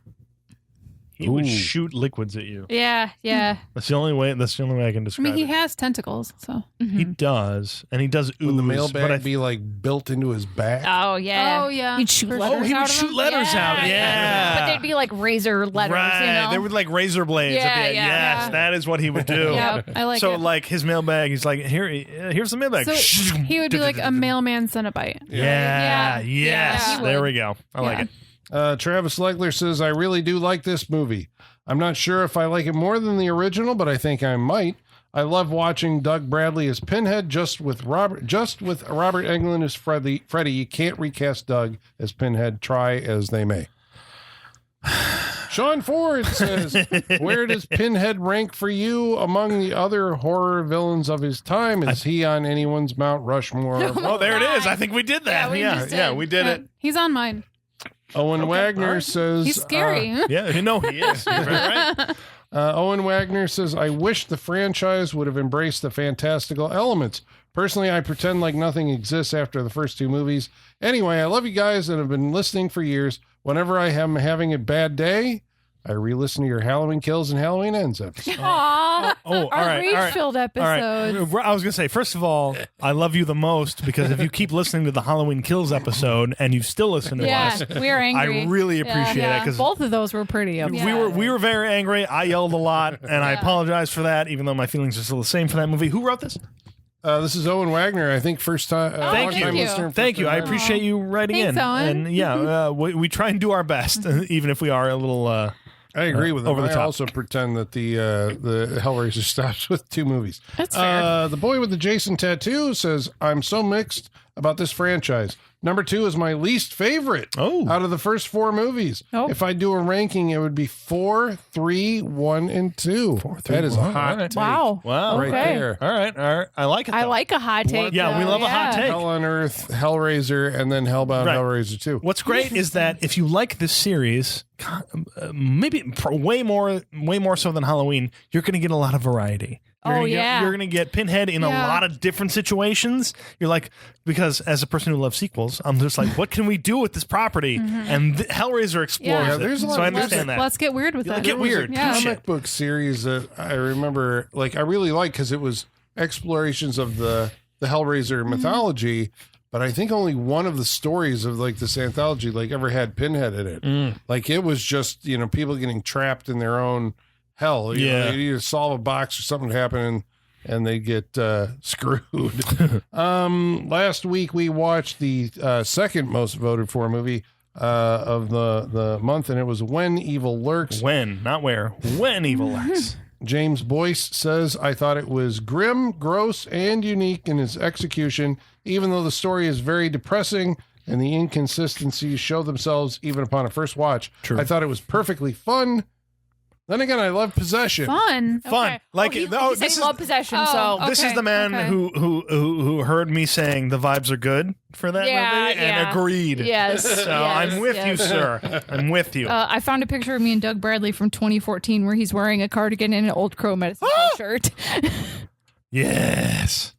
He would shoot liquids at you. Yeah, yeah. That's the only way I can I describe mean, he it. has tentacles, so. He does, and he does ooze. Would the but I mailbag be like built into his back? Oh yeah. Oh, yeah. He'd shoot For letters sure. he would out of shoot them? letters out. Yeah. But they'd be like razor letters, right. you know. They were like razor blades. Yeah, at the end. yeah. Yes, that is what he would do. Yeah, I like so it. like his mailbag, he's like, here's the mailbag. So he would be like a mailman Cenobite. Yeah. Yeah. Yes. Yeah, he There would. we go. I like Yeah. it. Travis Legler says, I really do like this movie. I'm not sure if I like it more than the original, but I think I might. I love watching Doug Bradley as Pinhead, just with Robert Englund as Freddy. You can't recast Doug as Pinhead, try as they may. Sean Ford says, where does Pinhead rank for you among the other horror villains of his time? Is he on anyone's Mount Rushmore? Oh, there it is. I think we did that. Yeah, we just did. we did it. He's on mine. Owen Wagner says, He's scary. Yeah, you know he is. You're right. Owen Wagner says, I wish the franchise would have embraced the fantastical elements. Personally, I pretend like nothing exists after the first 2 movies. Anyway, I love you guys and have been listening for years. Whenever I am having a bad day, I re-listen to your Halloween Kills and Halloween Ends episode. Aw, Oh, all our right. All right. rage-filled All episodes. right. I was going to say, first of all, I love you the most because if you keep listening to the Halloween Kills episode and you still listen to Yeah, us, we are angry. I really appreciate Yeah. it because Both of those were pretty. we were very angry. I yelled a lot, and I apologize for that, even though my feelings are still the same for that movie. Who wrote this? This is Owen Wagner, I think first time. Thank long-time you. listener, Thank you. I first-time appreciate you writing Thanks, in. Owen. And yeah, we try and do our best, even if we are a little. I agree with him. over the I top. also pretend that the Hellraiser stops with 2 movies. That's fair. The boy with the Jason tattoo says, I'm so mixed about this franchise. Number 2 is my least favorite out of the first 4 movies. Oh. If I do a ranking, it would be 4, 3, 1, and 2. 4, 3, that is 1. a hot All right. take. Wow. Wow. Right Okay. there. All right. I like it. I though. like a hot take. Yeah, we though. love a hot take. Hell on Earth, Hellraiser, and then Hellbound, Right. Hellraiser 2. What's great is that if you like this series, maybe way more so than Halloween, you're going to get a lot of variety. You're gonna get Pinhead in a lot of different situations. You're like, because as a person who loves sequels, I'm just like, what can we do with this property? And Hellraiser explores Yeah, it. there's a lot So I of- understand that. Let's get weird with that. Get weird. Yeah. Shit. Comic book series that I remember, like I really liked because it was explorations of the Hellraiser mythology. But I think only one of the stories of like this anthology like ever had Pinhead in it. Like it was just people getting trapped in their own hell. You know, they'd either solve a box or something happen and they get screwed. Last week we watched the second most voted for movie of the month, and it was When Evil Lurks. When, not where. When Evil Lurks. James Boyce says, I thought it was grim, gross, and unique in its execution, even though the story is very depressing and the inconsistencies show themselves even upon a first watch. True. I thought it was perfectly fun. Then again, I love Possession. Fun. Fun. Like, he oh, said this he is loved Possession, Oh, so this is the man okay. who heard me saying the vibes are good for that movie and agreed. Yes. So I'm with you, sir. I'm with you. I found a picture of me and Doug Bradley from 2014 where he's wearing a cardigan and an old Crow Medicine shirt. Yes.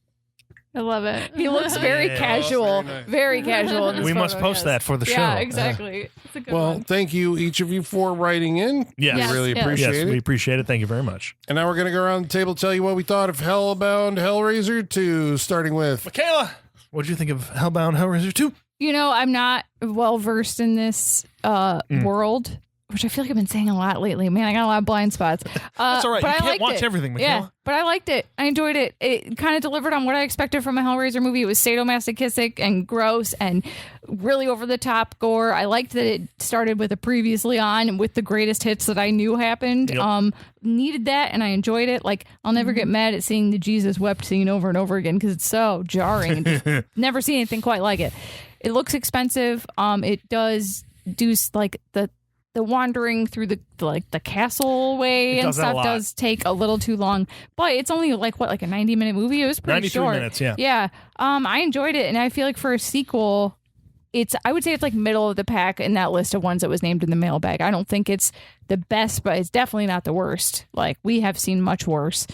I love it. He looks very Yeah. casual. Very nice. Very casual. In this We must photo, post yes. that for the show. Yeah, exactly. It's a good Well, one. thank you, each of you, for writing in. Yes. We really Yes. appreciate Yes, it. we appreciate it. Thank you very much. And now we're going to go around the table, tell you what we thought of Hellbound Hellraiser 2, starting with Michaela, what did you think of Hellbound Hellraiser 2? I'm not well versed in this world, which I feel like I've been saying a lot lately. Man, I got a lot of blind spots. That's all right. But You I can't liked watch it. everything, Michaela. Yeah, but I liked it. I enjoyed it. It kind of delivered on what I expected from a Hellraiser movie. It was sadomasochistic and gross and really over the top gore. I liked that it started with a previously on with the greatest hits that I knew happened. Yep. Needed that, and I enjoyed it. Like, I'll never get mad at seeing the Jesus wept scene over and over again because it's so jarring. And just never seen anything quite like it. It looks expensive. It does do like the wandering through the castle way and does that a stuff lot. does take a little too long, but it's only like a 90-minute movie. It was pretty 93 short. minutes, yeah. Yeah. I enjoyed it, and I feel like for a sequel, I would say it's like middle of the pack in that list of ones that was named in the mailbag. I don't think it's the best, but it's definitely not the worst. Like, we have seen much worse.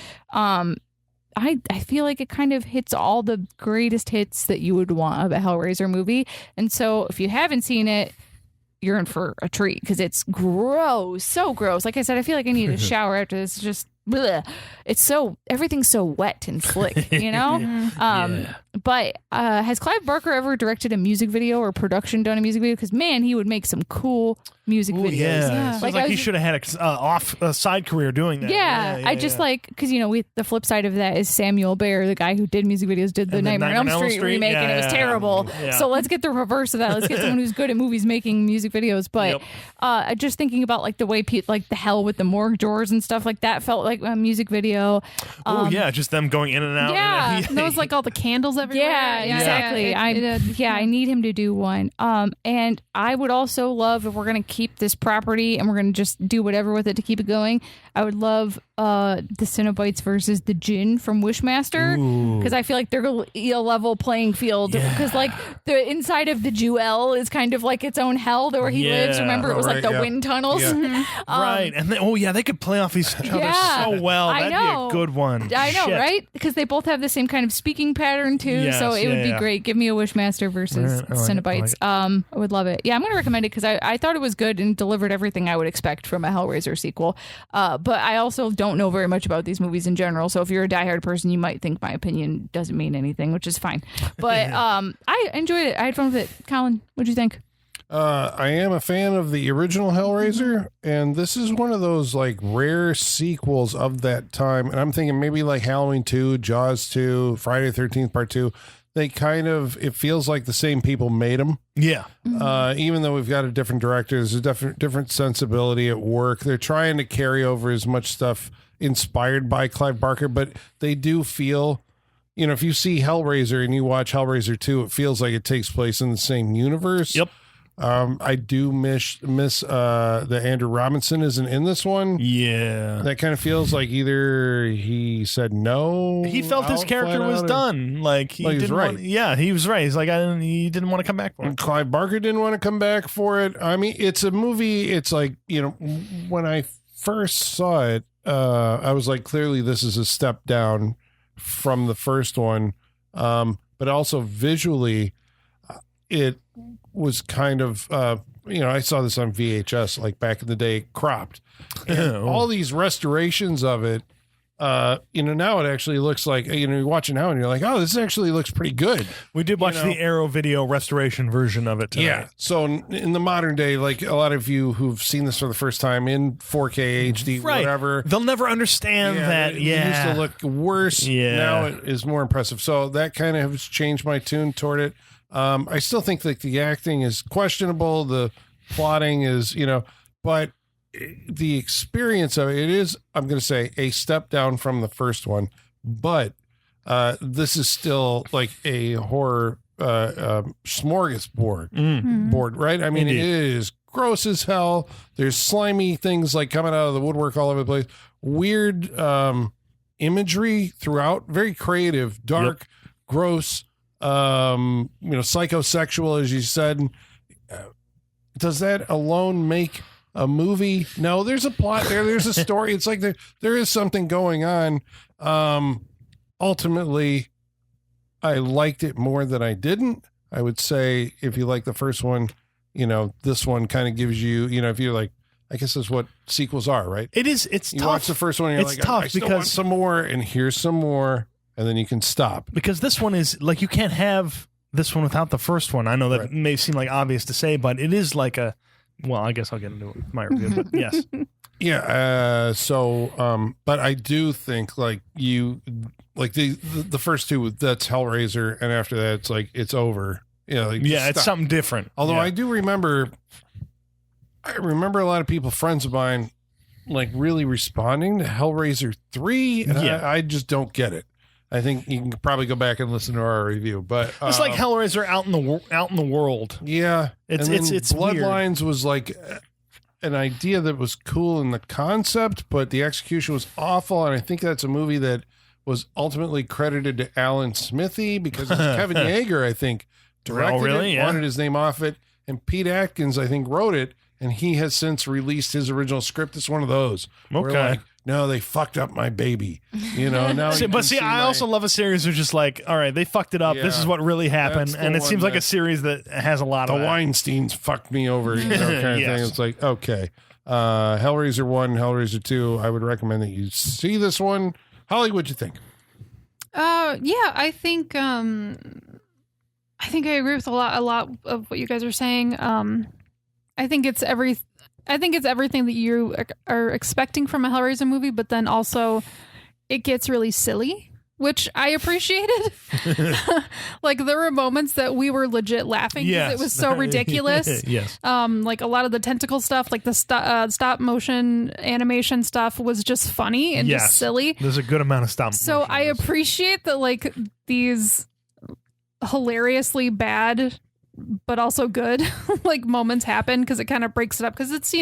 I feel like it kind of hits all the greatest hits that you would want of a Hellraiser movie. And so if you haven't seen it, you're in for a treat because it's gross, so gross. Like I said, I feel like I need a shower after this. It's just, bleh. Everything's so wet and slick, you know? But has Clive Barker ever directed a music video or production done a music video? Because, man, he would make some cool music Ooh, videos. yeah. Sounds Like, like I he was- should have had a side career doing that. Yeah, I just like, because the flip side of that is Samuel Bayer, the guy who did music videos, did the And the Nightmare on Elm Street remake, and it was terrible. Yeah. So let's get the reverse of that. Let's get someone who's good at movies making music videos. But just thinking about like the way like the hell with the morgue drawers and stuff like that felt like a music video. Oh yeah, just them going in and out. Yeah. And those like all the candles everywhere. Yeah, exactly. I need him to do one. And I would also love, if we're going to keep this property and we're going to just do whatever with it to keep it going, I would love the Cenobites versus the Djinn from Wishmaster, because I feel like they're a level playing field. Because like the inside of the Jewel is kind of like its own hell where he lives. Remember, it was like the wind tunnels. Yeah. Right, and they could play off each other Yeah. so well. I That'd know. be a good one. I know, Shit. right? Because they both have the same kind of speaking pattern too, Yes, so it would be yeah. great. Give me a Wishmaster versus Right, I like it, I Cenobites. like I would love it. Yeah, I'm going to recommend it because I thought it was good and delivered everything I would expect from a Hellraiser sequel. But I also don't know very much about these movies in general, so if you're a diehard person, you might think my opinion doesn't mean anything, which is fine. But I enjoyed it. I had fun with it. Colin, what'd you think? I am a fan of the original Hellraiser, and this is one of those like rare sequels of that time. And I'm thinking maybe like Halloween 2, Jaws 2, Friday the 13th Part 2. They kind of, it feels like the same people made them. Yeah, Even though we've got a different director, there's a different sensibility at work. They're trying to carry over as much stuff inspired by Clive Barker, but they do feel, if you see Hellraiser and you watch Hellraiser 2, it feels like it takes place in the same universe. Yep. I do miss the Andrew Robinson isn't in this one. yeah. That kind of feels like either he said no. He felt his out character flat was out, or- done. Like he Like, he's didn't. right. Want, yeah, he was right. He's like he didn't want to come back for it. And Clive Barker didn't want to come back for it. I mean, it's a movie. It's like, when I first saw it, I was like, clearly this is a step down from the first one. But also visually, it was kind of, I saw this on VHS like back in the day, cropped. And all these restorations of it, now it actually looks like, you watch it now and you're like, oh, this actually looks pretty good. We did watch the Arrow Video restoration version of it tonight. Yeah. So in the modern day, like a lot of you who've seen this for the first time in 4K, HD, whatever. They'll never understand that. It used to look worse. Yeah. Now it is more impressive. So that kind of has changed my tune toward it. I still think like the acting is questionable. The plotting is, but the experience of it is, I'm going to say, a step down from the first one, but this is still like a horror smorgasbord board, right? I mean, Indeed. It is gross as hell. There's slimy things like coming out of the woodwork all over the place. Weird imagery throughout, very creative, dark, gross, psychosexual, as you said. Does that alone make a movie? No, there's a plot there. There's a story. It's like there is something going on. Ultimately, I liked it more than I didn't. I would say if you like the first one, this one kind of gives you, if you're like, I guess that's what sequels are, right? It is. It's you tough. watch the first one, and you're it's like, tough I still because want some more, and here's some more, and then you can stop. Because this one is like, you can't have this one without the first one. I know that may seem like obvious to say, but it is like a. Well, I guess I'll get into my review, but yes. Yeah. But I do think like the first two, that's Hellraiser, and after that, it's like it's over. It's something different. Although I do remember a lot of people, friends of mine, like really responding to Hellraiser 3, and I just don't get it. I think you can probably go back and listen to our review, but it's like Hellraiser out in the world. Yeah, it's Bloodlines weird. was like an idea that was cool in the concept, but the execution was awful, and I think that's a movie that was ultimately credited to Alan Smithy because it was Kevin Yeager, I think, directed it, Yeah. wanted his name off it, and Pete Atkins, I think, wrote it, and he has since released his original script. It's one of those. Okay. Where like, no, they fucked up my baby. Now. I also love a series who's just like, all right, they fucked it up. Yeah. This is what really happened, and it seems like a series that has a lot of the Weinsteins fucked me over, kind of thing. It's like, okay, Hellraiser 1, Hellraiser 2. I would recommend that you see this one. Holly, what'd you think? I think I agree with a lot of what you guys are saying. I think it's everything that you are expecting from a Hellraiser movie, but then also it gets really silly, which I appreciated. Like there were moments that we were legit laughing because it was so ridiculous. Yes. Like a lot of the tentacle stuff, like the stop motion animation stuff was just funny and just silly. There's a good amount of stop motion. So I appreciate that like these hilariously bad but also good like moments happen because it kind of breaks it up because it's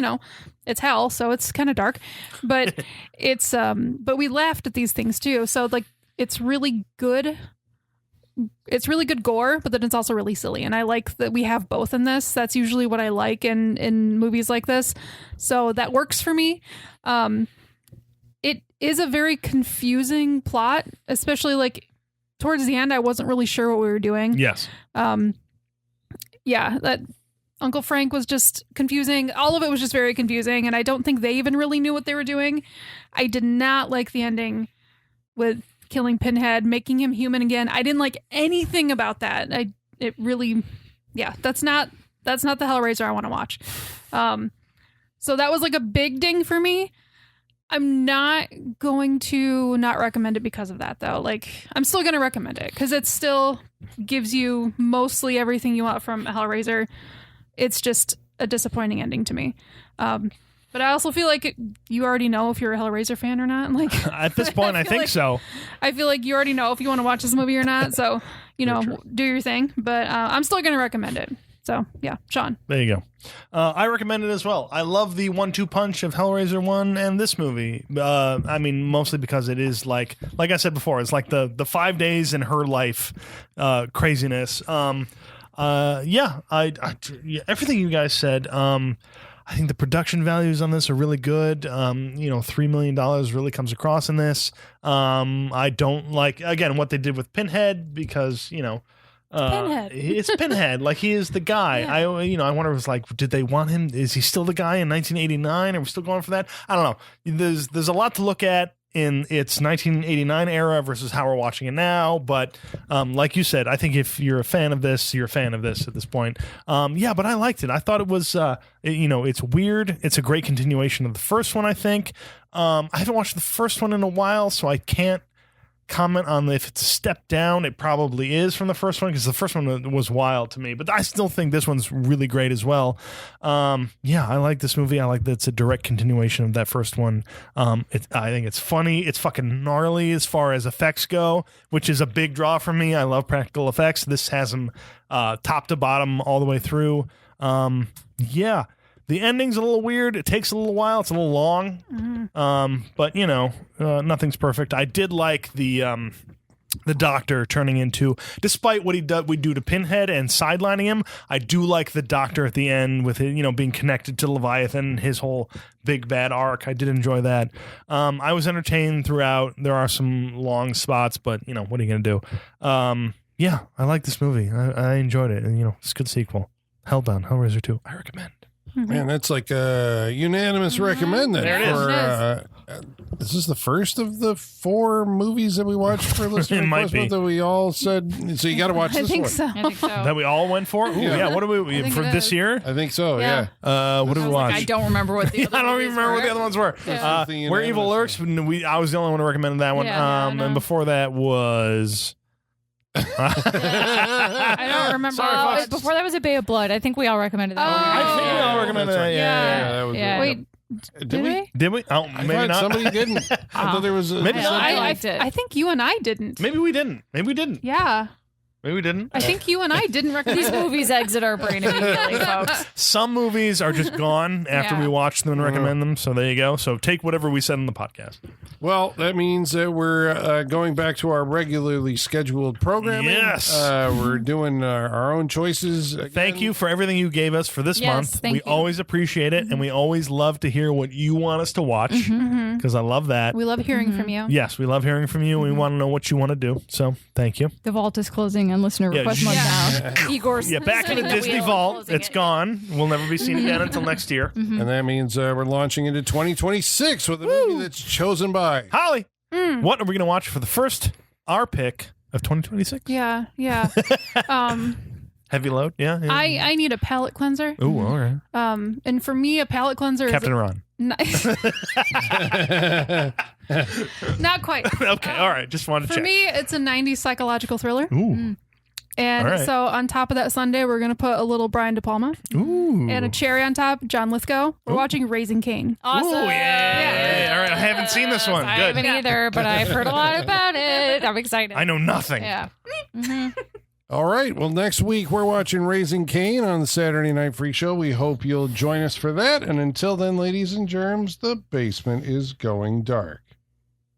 it's hell, so it's kind of dark, but it's but we laughed at these things too, so like it's really good gore, but then it's also really silly, and I like that we have both in this. That's usually what I like in movies like this, so that works for me. It is a very confusing plot, especially like towards the end. I wasn't really sure what we were doing. Yes. That Uncle Frank was just confusing. All of it was just very confusing, and I don't think they even really knew what they were doing. I did not like the ending with killing Pinhead, making him human again. I didn't like anything about that. That's not the Hellraiser I want to watch. So that was like a big ding for me. I'm not going to not recommend it because of that, though. Like, I'm still going to recommend it because it still gives you mostly everything you want from Hellraiser. It's just a disappointing ending to me. But I also feel like you already know if you're a Hellraiser fan or not. Like at this point, I think so. I feel like you already know if you want to watch this movie or not. So, do your thing. But I'm still going to recommend it. So, yeah, Sean. There you go. I recommend it as well. I love the 1-2 punch of Hellraiser 1 and this movie. I mean, mostly because it is like I said before, it's like the 5 days in her life craziness. Everything you guys said. I think the production values on this are really good. $3 million really comes across in this. I don't like, again, what they did with Pinhead because, Pinhead. it's Pinhead. Like, he is the guy. Yeah. I wonder if it's like, did they want him? Is he still the guy in 1989? Are we still going for that? I don't know. There's a lot to look at in its 1989 era versus how we're watching it now. But like you said, I think if you're a fan of this, you're a fan of this at this point. But I liked it. I thought it was, it's weird. It's a great continuation of the first one, I think. I haven't watched the first one in a while, so I can't comment on if it's a step down. It probably is from the first one because the first one was wild to me, but I still think this one's really great as well. I like this movie. I like that it's a direct continuation of that first one. I think it's funny. It's fucking gnarly as far as effects go, which is a big draw for me. I love practical effects. This has them top to bottom all the way through. The ending's a little weird. It takes a little while. It's a little long. But nothing's perfect. I did like the Doctor turning into, despite what we do to Pinhead and sidelining him, I do like the Doctor at the end with it, being connected to Leviathan, his whole big bad arc. I did enjoy that. I was entertained throughout. There are some long spots, but what are you going to do? I like this movie. I enjoyed it. And it's a good sequel. Hellbound, Hellraiser 2. I recommend. Man, that's like a unanimous recommend. Then There it is. Is this the first of the 4 movies that we watched for listener It might request be. month that we all said? So you got to watch I this think one. so. I think so. That we all went for? Ooh, Yeah. What do we think for it this is. year? I think so. Yeah. Yeah. What did we watch? I don't remember what the I don't even remember what the other ones were. Yeah. The Where Evil Lurks. I was the only one who recommended that one. Yeah, I know. And before that was. I don't remember. Sorry, Fox. Before that was A Bay of Blood. I think we all recommended that one. I think we all recommended That's that. right. Yeah. that was Yeah. Wait, Did we? Did we? Oh, I maybe thought not. somebody didn't. I thought there was a, Maybe I not. liked it. I think you and I didn't. Maybe we didn't. Yeah. Maybe we didn't. I think you and I didn't These recommend it. movies exit our brain immediately, folks. Some movies are just gone after Yeah. we watch them and recommend them. So there you go. So take whatever we said in the podcast. Well, that means that we're going back to our regularly scheduled programming. Yes. We're doing our own choices. Again. Thank you for everything you gave us for this Yes, month. thank We you. always appreciate it, and we always love to hear what you want us to watch because I love that. We love hearing from you. Yes, we love hearing from you. We want to know what you want to do. So thank you. The vault is closing on listener Yeah, request month now. Igor's Yeah, back in the spinning Disney wheel and vault. closing It's it. gone. We'll never be seen again until next year. And that means we're launching into 2026 with a movie that's chosen by. Holly, what are we going to watch for the first our pick of 2026? Yeah. Heavy load? Yeah. I need a palate cleanser. Ooh, all right. And for me, a palate cleanser Captain is Ron. not quite. Okay, all right. Just wanted to For check. me, it's a 90s psychological thriller. Ooh. And All right. so on top of that Sunday, we're going to put a little Brian De Palma Ooh. and a cherry on top, John Lithgow. We're watching Raising Cain. Awesome. Ooh, yeah. All right. I haven't seen this one. I Good. haven't either, but I've heard a lot about it. I'm excited. I know nothing. Yeah. All right. Well, next week we're watching Raising Cain on the Saturday Night Freak Show. We hope you'll join us for that. And until then, ladies and germs, the basement is going dark.